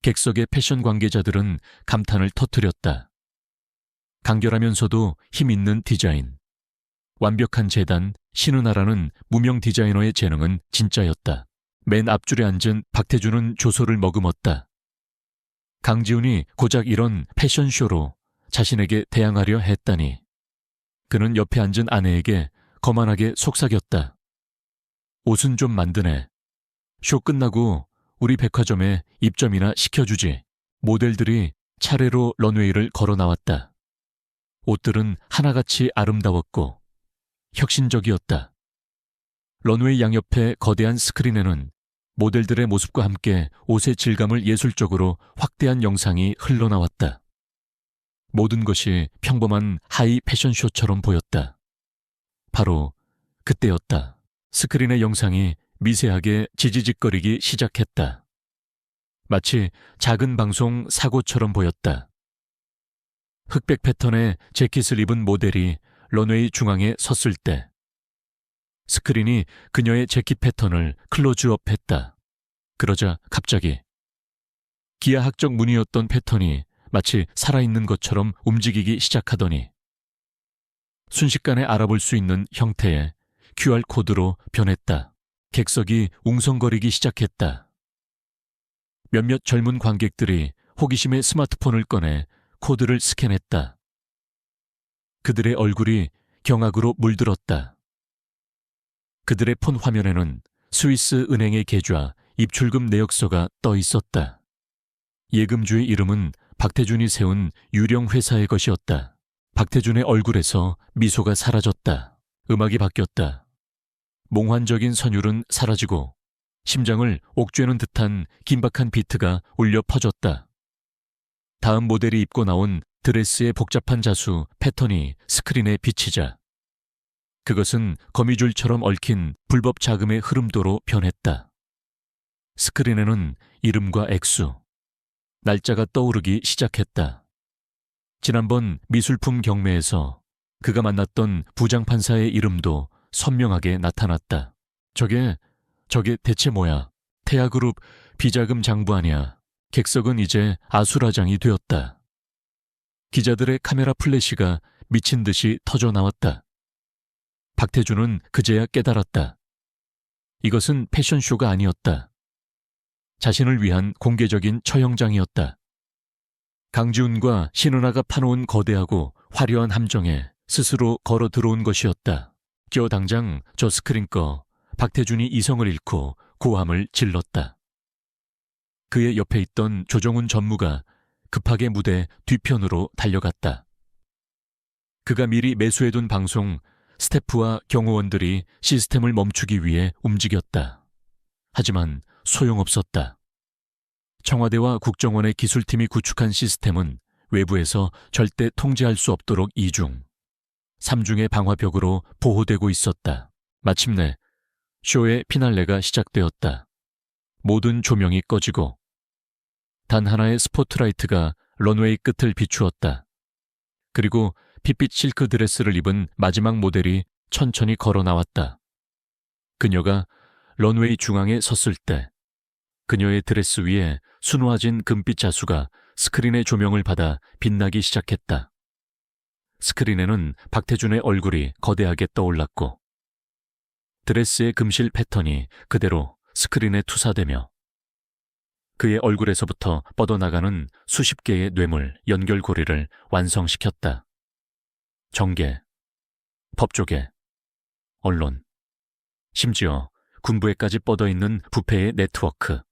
객석의 패션 관계자들은 감탄을 터뜨렸다. 간결하면서도 힘있는 디자인, 완벽한 재단, 신은하라는 무명 디자이너의 재능은 진짜였다. 맨 앞줄에 앉은 박태준은 조소를 머금었다. 강지훈이 고작 이런 패션쇼로 자신에게 대항하려 했다니. 그는 옆에 앉은 아내에게 거만하게 속삭였다. 옷은 좀 만드네. 쇼 끝나고 우리 백화점에 입점이나 시켜주지. 모델들이 차례로 런웨이를 걸어 나왔다. 옷들은 하나같이 아름다웠고 혁신적이었다. 런웨이 양옆의 거대한 스크린에는 모델들의 모습과 함께 옷의 질감을 예술적으로 확대한 영상이 흘러나왔다. 모든 것이 평범한 하이 패션쇼처럼 보였다. 바로 그때였다. 스크린의 영상이 미세하게 지지직거리기 시작했다. 마치 작은 방송 사고처럼 보였다. 흑백 패턴의 재킷을 입은 모델이 런웨이 중앙에 섰을 때 스크린이 그녀의 재킷 패턴을 클로즈업했다. 그러자 갑자기 기하학적 무늬였던 패턴이 마치 살아있는 것처럼 움직이기 시작하더니 순식간에 알아볼 수 있는 형태의 QR코드로 변했다. 객석이 웅성거리기 시작했다. 몇몇 젊은 관객들이 호기심에 스마트폰을 꺼내 코드를 스캔했다. 그들의 얼굴이 경악으로 물들었다. 그들의 폰 화면에는 스위스 은행의 계좌 입출금 내역서가 떠 있었다. 예금주의 이름은 박태준이 세운 유령 회사의 것이었다. 박태준의 얼굴에서 미소가 사라졌다. 음악이 바뀌었다. 몽환적인 선율은 사라지고 심장을 옥죄는 듯한 긴박한 비트가 울려 퍼졌다. 다음 모델이 입고 나온 드레스의 복잡한 자수 패턴이 스크린에 비치자 그것은 거미줄처럼 얽힌 불법 자금의 흐름도로 변했다. 스크린에는 이름과 액수, 날짜가 떠오르기 시작했다. 지난번 미술품 경매에서 그가 만났던 부장판사의 이름도 선명하게 나타났다. 저게 대체 뭐야? 태아그룹 비자금 장부 아니야. 객석은 이제 아수라장이 되었다. 기자들의 카메라 플래시가 미친 듯이 터져 나왔다. 박태준은 그제야 깨달았다. 이것은 패션쇼가 아니었다. 자신을 위한 공개적인 처형장이었다. 강지훈과 신은하가 파놓은 거대하고 화려한 함정에 스스로 걸어 들어온 것이었다. 당장 저 스크린 꺼. 박태준이 이성을 잃고 고함을 질렀다. 그의 옆에 있던 조정훈 전무가 급하게 무대 뒤편으로 달려갔다. 그가 미리 매수해둔 방송, 스태프와 경호원들이 시스템을 멈추기 위해 움직였다. 하지만 소용없었다. 청와대와 국정원의 기술팀이 구축한 시스템은 외부에서 절대 통제할 수 없도록 이중, 삼중의 방화벽으로 보호되고 있었다. 마침내 쇼의 피날레가 시작되었다. 모든 조명이 꺼지고 단 하나의 스포트라이트가 런웨이 끝을 비추었다. 그리고 핏빛 실크 드레스를 입은 마지막 모델이 천천히 걸어 나왔다. 그녀가 런웨이 중앙에 섰을 때 그녀의 드레스 위에 수놓아진 금빛 자수가 스크린의 조명을 받아 빛나기 시작했다. 스크린에는 박태준의 얼굴이 거대하게 떠올랐고 드레스의 금실 패턴이 그대로 스크린에 투사되며 그의 얼굴에서부터 뻗어나가는 수십 개의 뇌물, 연결고리를 완성시켰다. 정계, 법조계, 언론, 심지어 군부에까지 뻗어있는 부패의 네트워크.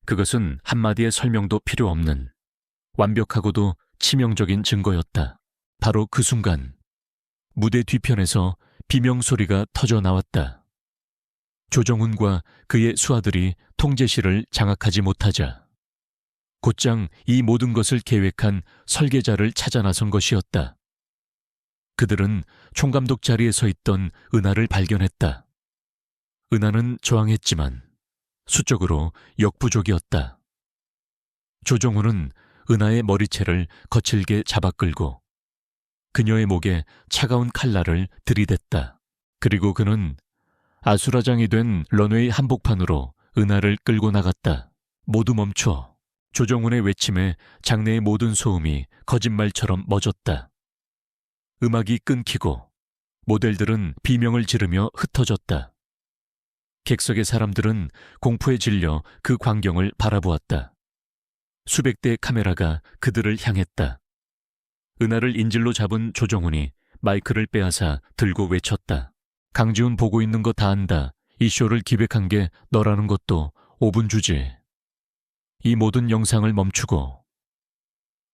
그것은 한마디의 설명도 필요 없는 완벽하고도 치명적인 증거였다. 바로 그 순간 무대 뒤편에서 비명소리가 터져 나왔다. 조정훈과 그의 수하들이 통제실을 장악하지 못하자 곧장 이 모든 것을 계획한 설계자를 찾아 나선 것이었다. 그들은 총감독 자리에 서 있던 은하를 발견했다. 은하는 저항했지만 수적으로 역부족이었다. 조정훈은 은하의 머리채를 거칠게 잡아 끌고 그녀의 목에 차가운 칼날을 들이댔다. 그리고 그는 아수라장이 된 런웨이 한복판으로 은하를 끌고 나갔다. 모두 멈춰. 조정훈의 외침에 장내의 모든 소음이 거짓말처럼 멎었다. 음악이 끊기고 모델들은 비명을 지르며 흩어졌다. 객석의 사람들은 공포에 질려 그 광경을 바라보았다. 수백 대의 카메라가 그들을 향했다. 은하를 인질로 잡은 조정훈이 마이크를 빼앗아 들고 외쳤다. 강지훈 보고 있는 거 다 안다. 이 쇼를 기획한 게 너라는 것도 5분 주지. 이 모든 영상을 멈추고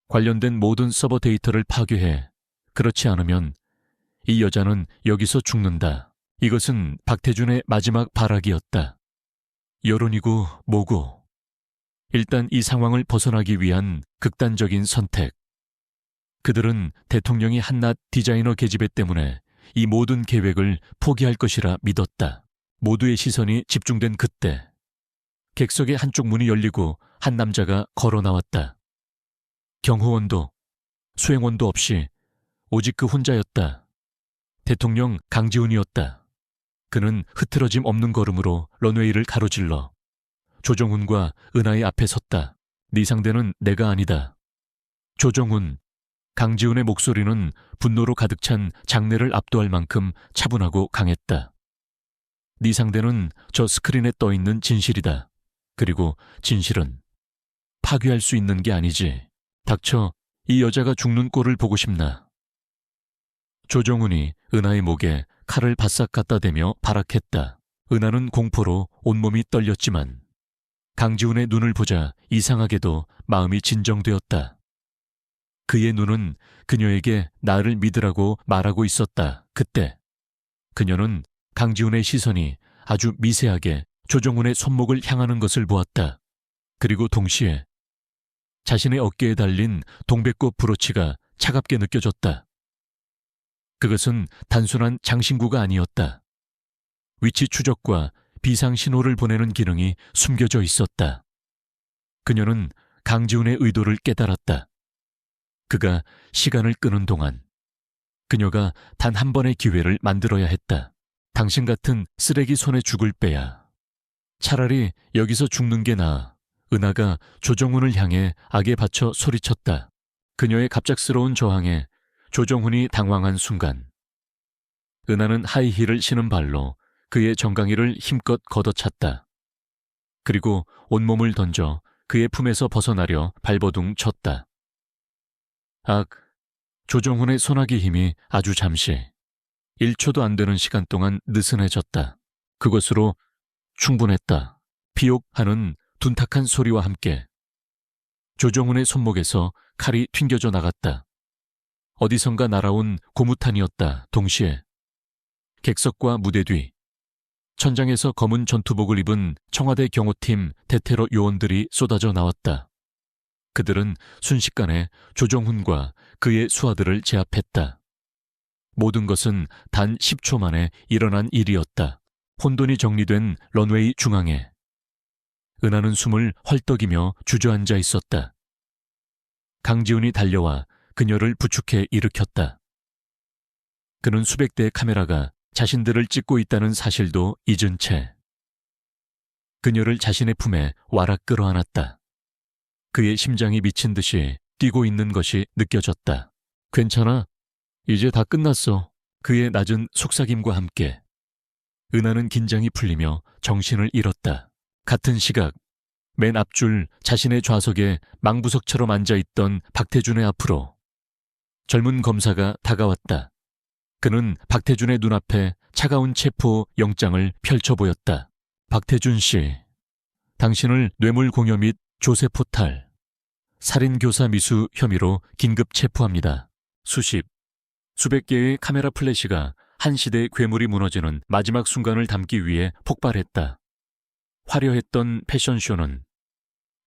관련된 모든 서버 데이터를 파괴해. 그렇지 않으면 이 여자는 여기서 죽는다. 이것은 박태준의 마지막 발악이었다. 여론이고 뭐고. 일단 이 상황을 벗어나기 위한 극단적인 선택. 그들은 대통령이 한낱 디자이너 계집애 때문에 이 모든 계획을 포기할 것이라 믿었다. 모두의 시선이 집중된 그때 객석의 한쪽 문이 열리고 한 남자가 걸어 나왔다. 경호원도 수행원도 없이 오직 그 혼자였다. 대통령 강지훈이었다. 그는 흐트러짐 없는 걸음으로 런웨이를 가로질러 조정훈과 은하의 앞에 섰다. 네 상대는 내가 아니다. 조정훈, 강지훈의 목소리는 분노로 가득 찬 장내를 압도할 만큼 차분하고 강했다. 네 상대는 저 스크린에 떠있는 진실이다. 그리고 진실은 파괴할 수 있는 게 아니지. 닥쳐. 이 여자가 죽는 꼴을 보고 싶나. 조정훈이 은하의 목에 칼을 바싹 갖다 대며 발악했다. 은하는 공포로 온몸이 떨렸지만 강지훈의 눈을 보자 이상하게도 마음이 진정되었다. 그의 눈은 그녀에게 나를 믿으라고 말하고 있었다. 그때 그녀는 강지훈의 시선이 아주 미세하게 조정훈의 손목을 향하는 것을 보았다. 그리고 동시에 자신의 어깨에 달린 동백꽃 브로치가 차갑게 느껴졌다. 그것은 단순한 장신구가 아니었다. 위치 추적과 비상 신호를 보내는 기능이 숨겨져 있었다. 그녀는 강지훈의 의도를 깨달았다. 그가 시간을 끄는 동안 그녀가 단 한 번의 기회를 만들어야 했다. 당신 같은 쓰레기 손에 죽을 빼야. 차라리 여기서 죽는 게 나아. 은하가 조정훈을 향해 악에 받쳐 소리쳤다. 그녀의 갑작스러운 저항에 조정훈이 당황한 순간 은하는 하이힐을 신은 발로 그의 정강이를 힘껏 걷어찼다. 그리고 온몸을 던져 그의 품에서 벗어나려 발버둥 쳤다. 조정훈의 손아귀 힘이 아주 잠시 1초도 안 되는 시간 동안 느슨해졌다. 그것으로 충분했다. 피옥하는 둔탁한 소리와 함께 조정훈의 손목에서 칼이 튕겨져 나갔다. 어디선가 날아온 고무탄이었다. 동시에 객석과 무대 뒤 천장에서 검은 전투복을 입은 청와대 경호팀 대테러 요원들이 쏟아져 나왔다. 그들은 순식간에 조정훈과 그의 수하들을 제압했다. 모든 것은 단 10초 만에 일어난 일이었다. 혼돈이 정리된 런웨이 중앙에 은하는 숨을 헐떡이며 주저앉아 있었다. 강지훈이 달려와 그녀를 부축해 일으켰다. 그는 수백 대의 카메라가 자신들을 찍고 있다는 사실도 잊은 채 그녀를 자신의 품에 와락 끌어안았다. 그의 심장이 미친 듯이 뛰고 있는 것이 느껴졌다. 괜찮아. 이제 다 끝났어. 그의 낮은 속삭임과 함께 은하는 긴장이 풀리며 정신을 잃었다. 같은 시각 맨 앞줄 자신의 좌석에 망부석처럼 앉아있던 박태준의 앞으로 젊은 검사가 다가왔다. 그는 박태준의 눈앞에 차가운 체포 영장을 펼쳐 보였다. 박태준 씨, 당신을 뇌물공여 및 조세포탈, 살인교사 미수 혐의로 긴급 체포합니다. 수백 개의 카메라 플래시가 한 시대의 괴물이 무너지는 마지막 순간을 담기 위해 폭발했다. 화려했던 패션쇼는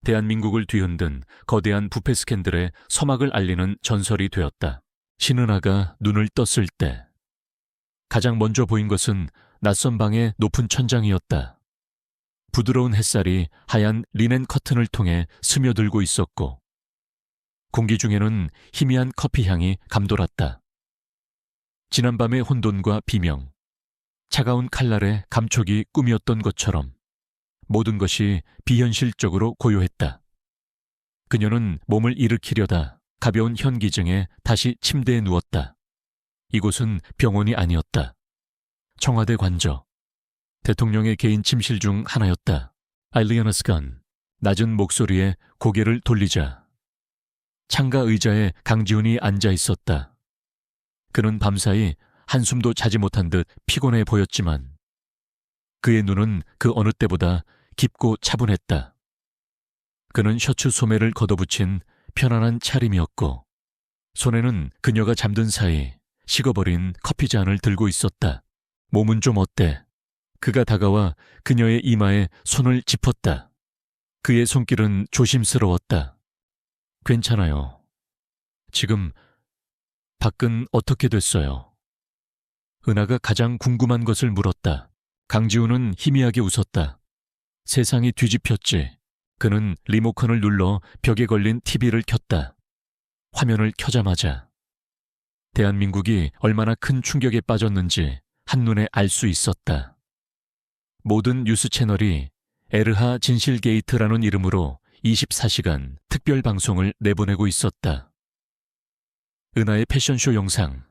대한민국을 뒤흔든 거대한 부패 스캔들의 서막을 알리는 전설이 되었다. 신은하가 눈을 떴을 때 가장 먼저 보인 것은 낯선 방의 높은 천장이었다. 부드러운 햇살이 하얀 리넨 커튼을 통해 스며들고 있었고 공기 중에는 희미한 커피 향이 감돌았다. 지난밤의 혼돈과 비명, 차가운 칼날의 감촉이 꿈이었던 것처럼 모든 것이 비현실적으로 고요했다. 그녀는 몸을 일으키려다 가벼운 현기증에 다시 침대에 누웠다. 이곳은 병원이 아니었다. 청와대 관저, 대통령의 개인 침실 중 하나였다. 알리아나스간, 낮은 목소리에 고개를 돌리자 창가 의자에 강지훈이 앉아 있었다. 그는 밤사이 한숨도 자지 못한 듯 피곤해 보였지만 그의 눈은 그 어느 때보다 깊고 차분했다. 그는 셔츠 소매를 걷어붙인 편안한 차림이었고 손에는 그녀가 잠든 사이 식어버린 커피잔을 들고 있었다. 몸은 좀 어때? 그가 다가와 그녀의 이마에 손을 짚었다. 그의 손길은 조심스러웠다. 괜찮아요. 지금 밖은 어떻게 됐어요? 은하가 가장 궁금한 것을 물었다. 강지훈은 희미하게 웃었다. 세상이 뒤집혔지. 그는 리모컨을 눌러 벽에 걸린 TV를 켰다. 화면을 켜자마자 대한민국이 얼마나 큰 충격에 빠졌는지 한눈에 알 수 있었다. 모든 뉴스 채널이 에르하 진실 게이트라는 이름으로 24시간 특별 방송을 내보내고 있었다. 은하의 패션쇼 영상,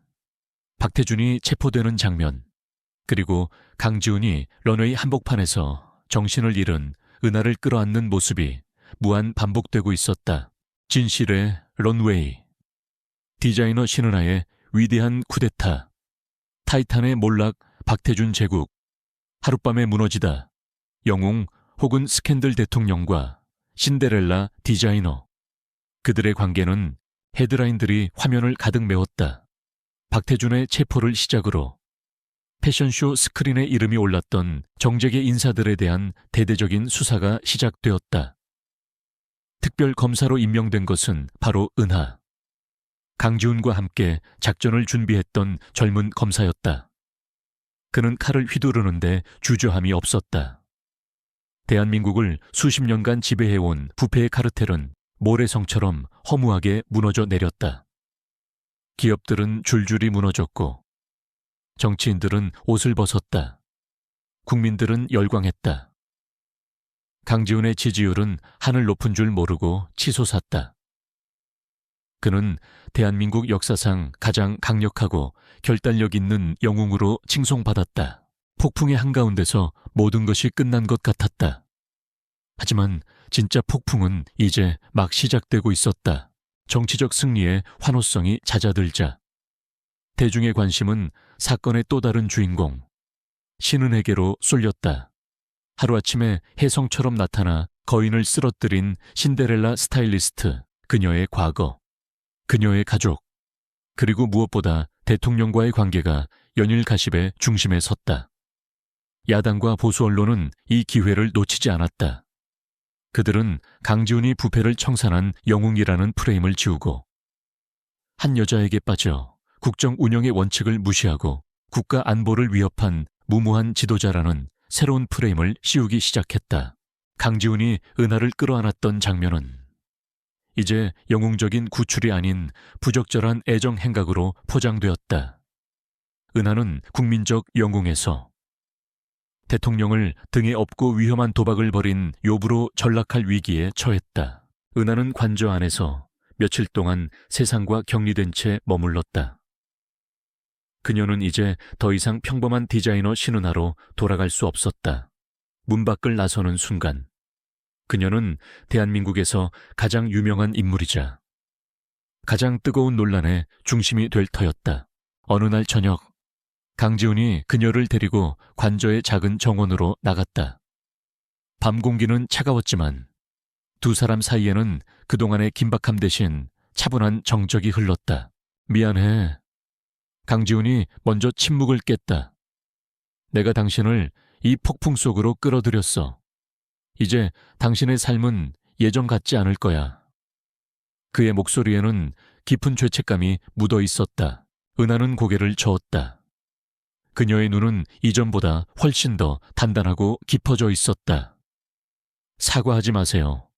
박태준이 체포되는 장면, 그리고 강지훈이 런웨이 한복판에서 정신을 잃은 은하를 끌어안는 모습이 무한 반복되고 있었다. 진실의 런웨이, 디자이너 신은하의 위대한 쿠데타, 타이탄의 몰락 박태준 제국, 하룻밤에 무너지다 영웅 혹은 스캔들 대통령과 신데렐라 디자이너. 그들의 관계는 헤드라인들이 화면을 가득 메웠다. 박태준의 체포를 시작으로 패션쇼 스크린에 이름이 올랐던 정재계 인사들에 대한 대대적인 수사가 시작되었다. 특별 검사로 임명된 것은 바로 은하. 강지훈과 함께 작전을 준비했던 젊은 검사였다. 그는 칼을 휘두르는데 주저함이 없었다. 대한민국을 수십 년간 지배해온 부패의 카르텔은 모래성처럼 허무하게 무너져 내렸다. 기업들은 줄줄이 무너졌고 정치인들은 옷을 벗었다. 국민들은 열광했다. 강지훈의 지지율은 하늘 높은 줄 모르고 치솟았다. 그는 대한민국 역사상 가장 강력하고 결단력 있는 영웅으로 칭송받았다. 폭풍의 한가운데서 모든 것이 끝난 것 같았다. 하지만 진짜 폭풍은 이제 막 시작되고 있었다. 정치적 승리의 환호성이 잦아들자 대중의 관심은 사건의 또 다른 주인공 신은혜에게로 쏠렸다. 하루아침에 혜성처럼 나타나 거인을 쓰러뜨린 신데렐라 스타일리스트, 그녀의 과거, 그녀의 가족, 그리고 무엇보다 대통령과의 관계가 연일 가십의 중심에 섰다. 야당과 보수 언론은 이 기회를 놓치지 않았다. 그들은 강지훈이 부패를 청산한 영웅이라는 프레임을 지우고 한 여자에게 빠져 국정 운영의 원칙을 무시하고 국가 안보를 위협한 무모한 지도자라는 새로운 프레임을 씌우기 시작했다. 강지훈이 은하를 끌어안았던 장면은 이제 영웅적인 구출이 아닌 부적절한 애정 행각으로 포장되었다. 은하는 국민적 영웅에서 대통령을 등에 업고 위험한 도박을 벌인 요부로 전락할 위기에 처했다. 은하는 관저 안에서 며칠 동안 세상과 격리된 채 머물렀다. 그녀는 이제 더 이상 평범한 디자이너 신은하로 돌아갈 수 없었다. 문 밖을 나서는 순간 그녀는 대한민국에서 가장 유명한 인물이자 가장 뜨거운 논란의 중심이 될 터였다. 어느 날 저녁 강지훈이 그녀를 데리고 관저의 작은 정원으로 나갔다. 밤 공기는 차가웠지만 두 사람 사이에는 그동안의 긴박함 대신 차분한 정적이 흘렀다. 미안해. 강지훈이 먼저 침묵을 깼다. 내가 당신을 이 폭풍 속으로 끌어들였어. 이제 당신의 삶은 예전 같지 않을 거야. 그의 목소리에는 깊은 죄책감이 묻어 있었다. 은하는 고개를 저었다. 그녀의 눈은 이전보다 훨씬 더 단단하고 깊어져 있었다. 사과하지 마세요.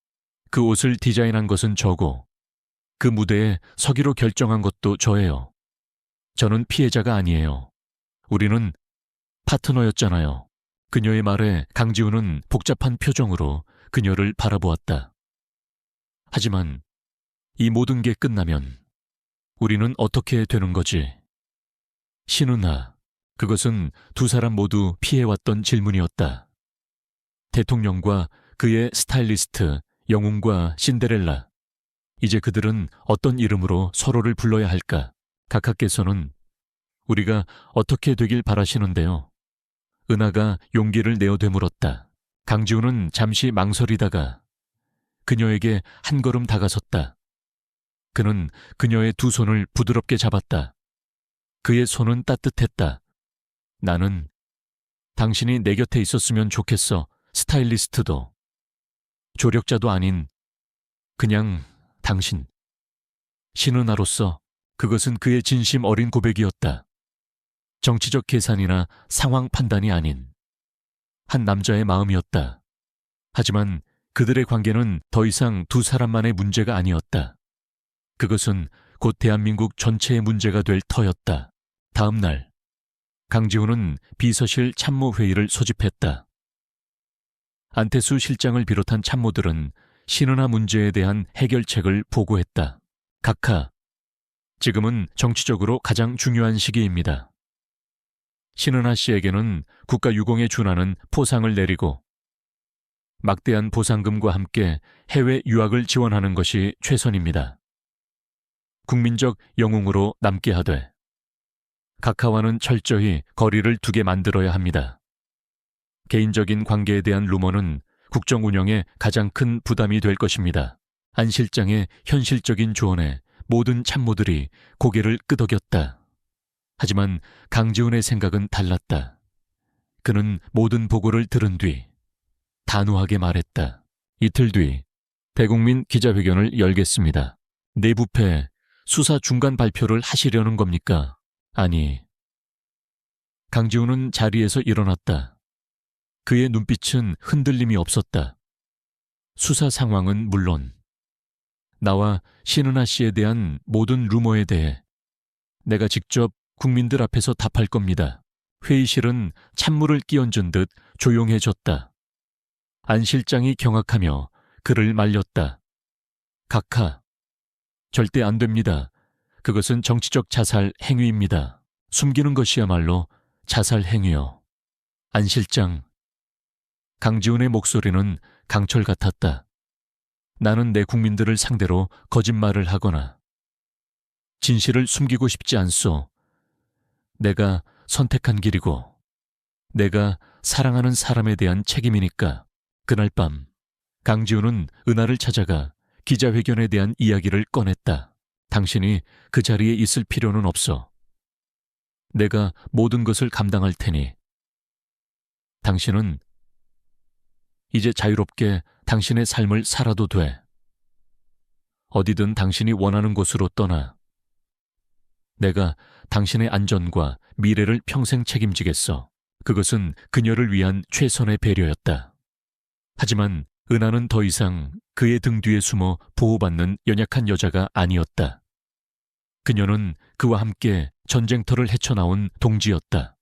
그 옷을 디자인한 것은 저고 그 무대에 서기로 결정한 것도 저예요. 저는 피해자가 아니에요. 우리는 파트너였잖아요. 그녀의 말에 강지훈은 복잡한 표정으로 그녀를 바라보았다. 하지만 이 모든 게 끝나면 우리는 어떻게 되는 거지? 신은하, 그것은 두 사람 모두 피해왔던 질문이었다. 대통령과 그의 스타일리스트, 영웅과 신데렐라. 이제 그들은 어떤 이름으로 서로를 불러야 할까? 각하께서는 우리가 어떻게 되길 바라시는데요. 은하가 용기를 내어 되물었다. 강지훈은 잠시 망설이다가 그녀에게 한 걸음 다가섰다. 그는 그녀의 두 손을 부드럽게 잡았다. 그의 손은 따뜻했다. 나는 당신이 내 곁에 있었으면 좋겠어. 스타일리스트도 조력자도 아닌 그냥 당신. 신은하로서 그것은 그의 진심 어린 고백이었다. 정치적 계산이나 상황 판단이 아닌 한 남자의 마음이었다. 하지만 그들의 관계는 더 이상 두 사람만의 문제가 아니었다. 그것은 곧 대한민국 전체의 문제가 될 터였다. 다음 날 강지훈은 비서실 참모회의를 소집했다. 안태수 실장을 비롯한 참모들은 신은하 문제에 대한 해결책을 보고했다. 각하, 지금은 정치적으로 가장 중요한 시기입니다. 신은하 씨에게는 국가유공에 준하는 포상을 내리고 막대한 보상금과 함께 해외 유학을 지원하는 것이 최선입니다. 국민적 영웅으로 남게 하되 각하와는 철저히 거리를 두게 만들어야 합니다. 개인적인 관계에 대한 루머는 국정 운영에 가장 큰 부담이 될 것입니다. 안 실장의 현실적인 조언에 모든 참모들이 고개를 끄덕였다. 하지만 강지훈의 생각은 달랐다. 그는 모든 보고를 들은 뒤 단호하게 말했다. 이틀 뒤 대국민 기자회견을 열겠습니다. 내부패 수사 중간 발표를 하시려는 겁니까? 아니. 강지훈은 자리에서 일어났다. 그의 눈빛은 흔들림이 없었다. 수사 상황은 물론 나와 신은하 씨에 대한 모든 루머에 대해 내가 직접 국민들 앞에서 답할 겁니다. 회의실은 찬물을 끼얹은 듯 조용해졌다. 안 실장이 경악하며 그를 말렸다. 각하, 절대 안 됩니다. 그것은 정치적 자살 행위입니다. 숨기는 것이야말로 자살 행위요. 안 실장. 강지훈의 목소리는 강철 같았다. 나는 내 국민들을 상대로 거짓말을 하거나 진실을 숨기고 싶지 않소. 내가 선택한 길이고 내가 사랑하는 사람에 대한 책임이니까. 그날 밤 강지훈은 은하를 찾아가 기자회견에 대한 이야기를 꺼냈다. 당신이 그 자리에 있을 필요는 없어. 내가 모든 것을 감당할 테니. 당신은 이제 자유롭게 당신의 삶을 살아도 돼. 어디든 당신이 원하는 곳으로 떠나. 내가 당신의 안전과 미래를 평생 책임지겠어. 그것은 그녀를 위한 최선의 배려였다. 하지만 은하는 더 이상 그의 등 뒤에 숨어 보호받는 연약한 여자가 아니었다. 그녀는 그와 함께 전쟁터를 헤쳐나온 동지였다.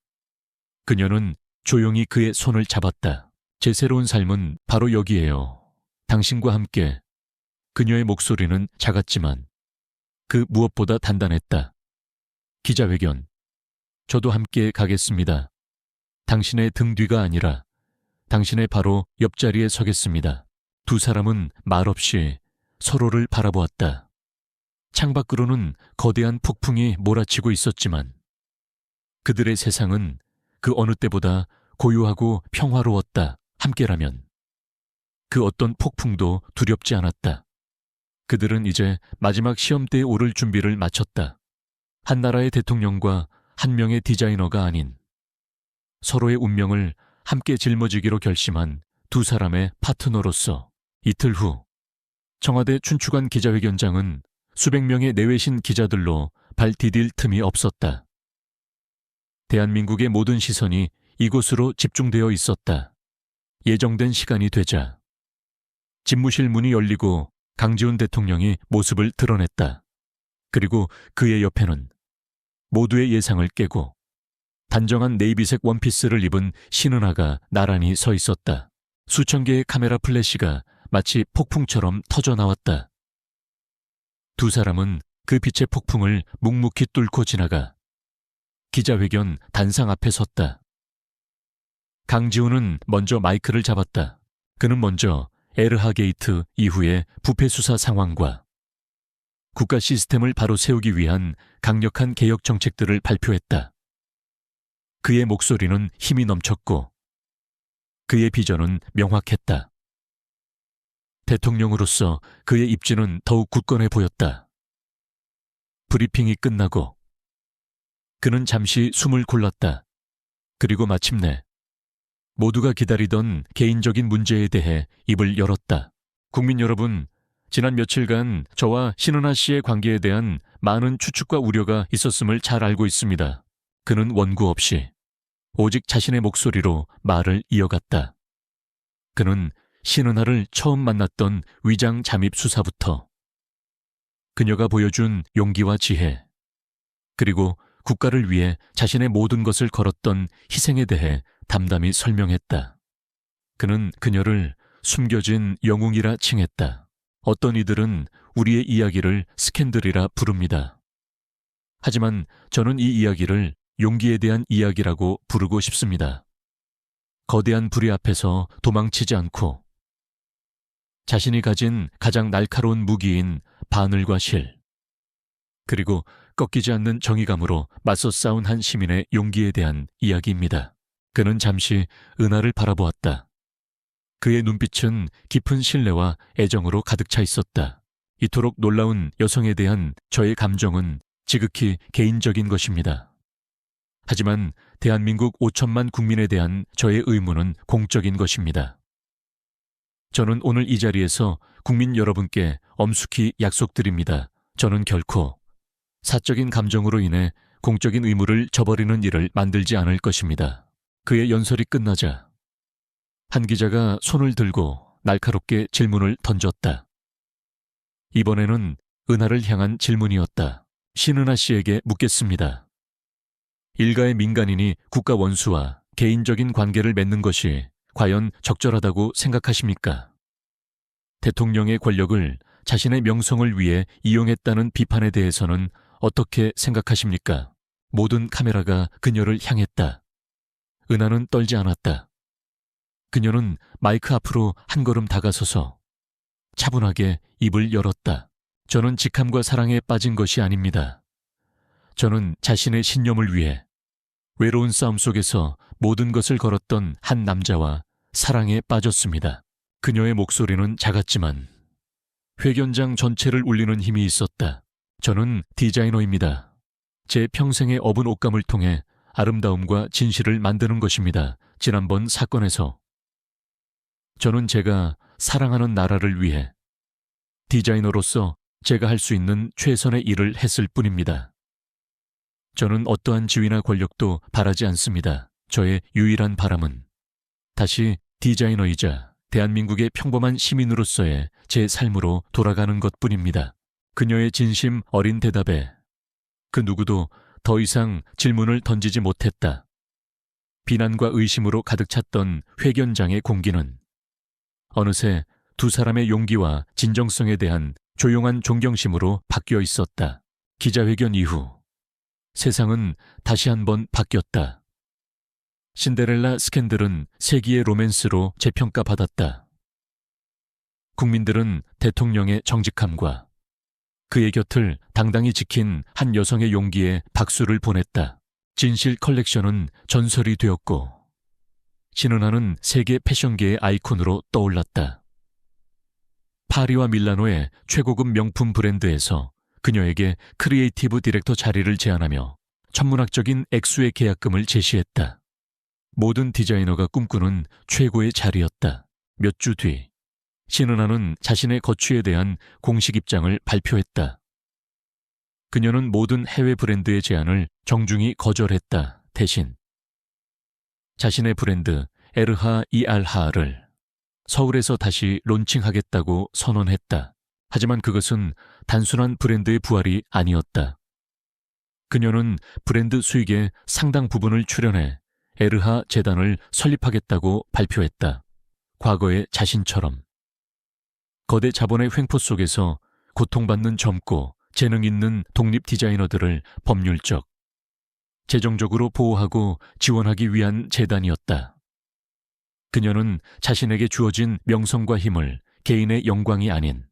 그녀는 조용히 그의 손을 잡았다. 제 새로운 삶은 바로 여기에요. 당신과 함께. 그녀의 목소리는 작았지만 그 무엇보다 단단했다. 기자회견. 저도 함께 가겠습니다. 당신의 등 뒤가 아니라 당신의 바로 옆자리에 서겠습니다. 두 사람은 말없이 서로를 바라보았다. 창밖으로는 거대한 폭풍이 몰아치고 있었지만 그들의 세상은 그 어느 때보다 고요하고 평화로웠다. 함께라면 그 어떤 폭풍도 두렵지 않았다. 그들은 이제 마지막 시험대에 오를 준비를 마쳤다. 한 나라의 대통령과 한 명의 디자이너가 아닌 서로의 운명을 함께 짊어지기로 결심한 두 사람의 파트너로서. 이틀 후 청와대 춘추관 기자회견장은 수백 명의 내외신 기자들로 발 디딜 틈이 없었다. 대한민국의 모든 시선이 이곳으로 집중되어 있었다. 예정된 시간이 되자 집무실 문이 열리고 강지훈 대통령이 모습을 드러냈다. 그리고 그의 옆에는 모두의 예상을 깨고 단정한 네이비색 원피스를 입은 신은하가 나란히 서 있었다. 수천 개의 카메라 플래시가 마치 폭풍처럼 터져나왔다. 두 사람은 그 빛의 폭풍을 묵묵히 뚫고 지나가 기자회견 단상 앞에 섰다. 강지훈은 먼저 마이크를 잡았다. 그는 먼저 에르하 게이트 이후의 부패 수사 상황과 국가 시스템을 바로 세우기 위한 강력한 개혁 정책들을 발표했다. 그의 목소리는 힘이 넘쳤고 그의 비전은 명확했다. 대통령으로서 그의 입지는 더욱 굳건해 보였다. 브리핑이 끝나고 그는 잠시 숨을 골랐다. 그리고 마침내 모두가 기다리던 개인적인 문제에 대해 입을 열었다. 국민 여러분, 지난 며칠간 저와 신은하 씨의 관계에 대한 많은 추측과 우려가 있었음을 잘 알고 있습니다. 그는 원고 없이 오직 자신의 목소리로 말을 이어갔다. 그는 신은하를 처음 만났던 위장 잠입 수사부터 그녀가 보여준 용기와 지혜, 그리고 국가를 위해 자신의 모든 것을 걸었던 희생에 대해 담담히 설명했다. 그는 그녀를 숨겨진 영웅이라 칭했다. 어떤 이들은 우리의 이야기를 스캔들이라 부릅니다. 하지만 저는 이 이야기를 용기에 대한 이야기라고 부르고 싶습니다. 거대한 불의 앞에서 도망치지 않고 자신이 가진 가장 날카로운 무기인 바늘과 실, 그리고 꺾이지 않는 정의감으로 맞서 싸운 한 시민의 용기에 대한 이야기입니다. 그는 잠시 은하를 바라보았다. 그의 눈빛은 깊은 신뢰와 애정으로 가득 차 있었다. 이토록 놀라운 여성에 대한 저의 감정은 지극히 개인적인 것입니다. 하지만 대한민국 5천만 국민에 대한 저의 의무는 공적인 것입니다. 저는 오늘 이 자리에서 국민 여러분께 엄숙히 약속드립니다. 저는 결코 사적인 감정으로 인해 공적인 의무를 저버리는 일을 만들지 않을 것입니다. 그의 연설이 끝나자 한 기자가 손을 들고 날카롭게 질문을 던졌다. 이번에는 은하를 향한 질문이었다. 신은하 씨에게 묻겠습니다. 일가의 민간인이 국가 원수와 개인적인 관계를 맺는 것이 과연 적절하다고 생각하십니까? 대통령의 권력을 자신의 명성을 위해 이용했다는 비판에 대해서는 어떻게 생각하십니까? 모든 카메라가 그녀를 향했다. 은하는 떨지 않았다. 그녀는 마이크 앞으로 한 걸음 다가서서 차분하게 입을 열었다. 저는 직함과 사랑에 빠진 것이 아닙니다. 저는 자신의 신념을 위해 외로운 싸움 속에서 모든 것을 걸었던 한 남자와 사랑에 빠졌습니다. 그녀의 목소리는 작았지만 회견장 전체를 울리는 힘이 있었다. 저는 디자이너입니다. 제 평생의 업은 옷감을 통해 아름다움과 진실을 만드는 것입니다. 지난번 사건에서 저는 제가 사랑하는 나라를 위해 디자이너로서 제가 할 수 있는 최선의 일을 했을 뿐입니다. 저는 어떠한 지위나 권력도 바라지 않습니다. 저의 유일한 바람은 다시 디자이너이자 대한민국의 평범한 시민으로서의 제 삶으로 돌아가는 것뿐입니다. 그녀의 진심 어린 대답에 그 누구도 더 이상 질문을 던지지 못했다. 비난과 의심으로 가득 찼던 회견장의 공기는 어느새 두 사람의 용기와 진정성에 대한 조용한 존경심으로 바뀌어 있었다. 기자회견 이후 세상은 다시 한번 바뀌었다. 신데렐라 스캔들은 세기의 로맨스로 재평가받았다. 국민들은 대통령의 정직함과 그의 곁을 당당히 지킨 한 여성의 용기에 박수를 보냈다. 진실 컬렉션은 전설이 되었고 신은하는 세계 패션계의 아이콘으로 떠올랐다. 파리와 밀라노의 최고급 명품 브랜드에서 그녀에게 크리에이티브 디렉터 자리를 제안하며 천문학적인 액수의 계약금을 제시했다. 모든 디자이너가 꿈꾸는 최고의 자리였다. 몇 주 뒤, 신은하는 자신의 거취에 대한 공식 입장을 발표했다. 그녀는 모든 해외 브랜드의 제안을 정중히 거절했다. 대신 자신의 브랜드 에르하 이알하를 서울에서 다시 론칭하겠다고 선언했다. 하지만 그것은 단순한 브랜드의 부활이 아니었다. 그녀는 브랜드 수익의 상당 부분을 출연해 에르하 재단을 설립하겠다고 발표했다. 과거의 자신처럼. 거대 자본의 횡포 속에서 고통받는 젊고 재능 있는 독립 디자이너들을 법률적, 재정적으로 보호하고 지원하기 위한 재단이었다. 그녀는 자신에게 주어진 명성과 힘을 개인의 영광이 아닌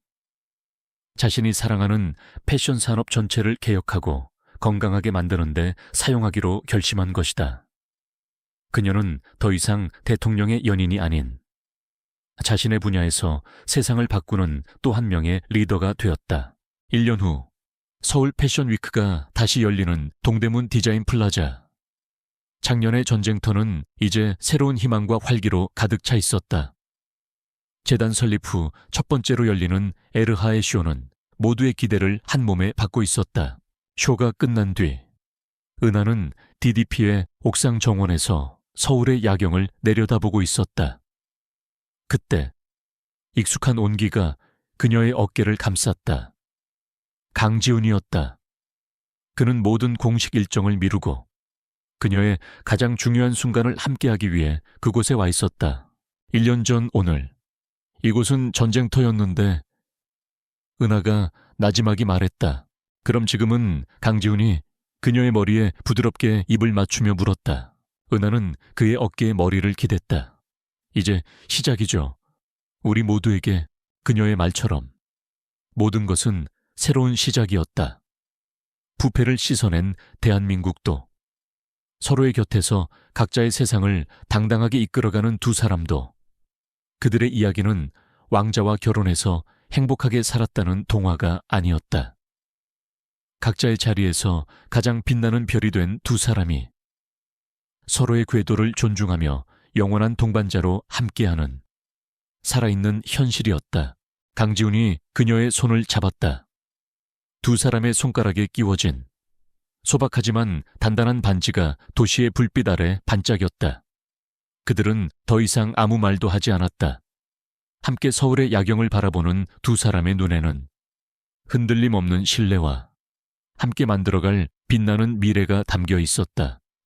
자신이 사랑하는 패션 산업 전체를 개혁하고 건강하게 만드는 데 사용하기로 결심한 것이다. 그녀는 더 이상 대통령의 연인이 아닌 자신의 분야에서 세상을 바꾸는 또 한 명의 리더가 되었다. 1년 후 서울 패션 위크가 다시 열리는 동대문 디자인 플라자. 작년의 전쟁터는 이제 새로운 희망과 활기로 가득 차 있었다. 재단 설립 후 첫 번째로 열리는 에르하의 쇼는 모두의 기대를 한 몸에 받고 있었다. 쇼가 끝난 뒤 은하는 DDP의 옥상 정원에서 서울의 야경을 내려다보고 있었다. 그때 익숙한 온기가 그녀의 어깨를 감쌌다. 강지훈이었다. 그는 모든 공식 일정을 미루고 그녀의 가장 중요한 순간을 함께하기 위해 그곳에 와 있었다. 1년 전 오늘 이곳은 전쟁터였는데 은하가 나지막이 말했다. 그럼 지금은 강지훈이 그녀의 머리에 부드럽게 입을 맞추며 물었다. 은하는 그의 어깨에 머리를 기댔다. 이제 시작이죠. 우리 모두에게 그녀의 말처럼 모든 것은 새로운 시작이었다. 부패를 씻어낸 대한민국도, 서로의 곁에서 각자의 세상을 당당하게 이끌어가는 두 사람도, 그들의 이야기는 왕자와 결혼해서 행복하게 살았다는 동화가 아니었다. 각자의 자리에서 가장 빛나는 별이 된 두 사람이 서로의 궤도를 존중하며 영원한 동반자로 함께하는 살아있는 현실이었다. 강지훈이 그녀의 손을 잡았다. 두 사람의 손가락에 끼워진 소박하지만 단단한 반지가 도시의 불빛 아래 반짝였다. 그들은 더 이상 아무 말도 하지 않았다. 함께 서울의 야경을 바라보는 두 사람의 눈에는 흔들림 없는 신뢰와 함께 만들어갈 빛나는 미래가 담겨 있었다.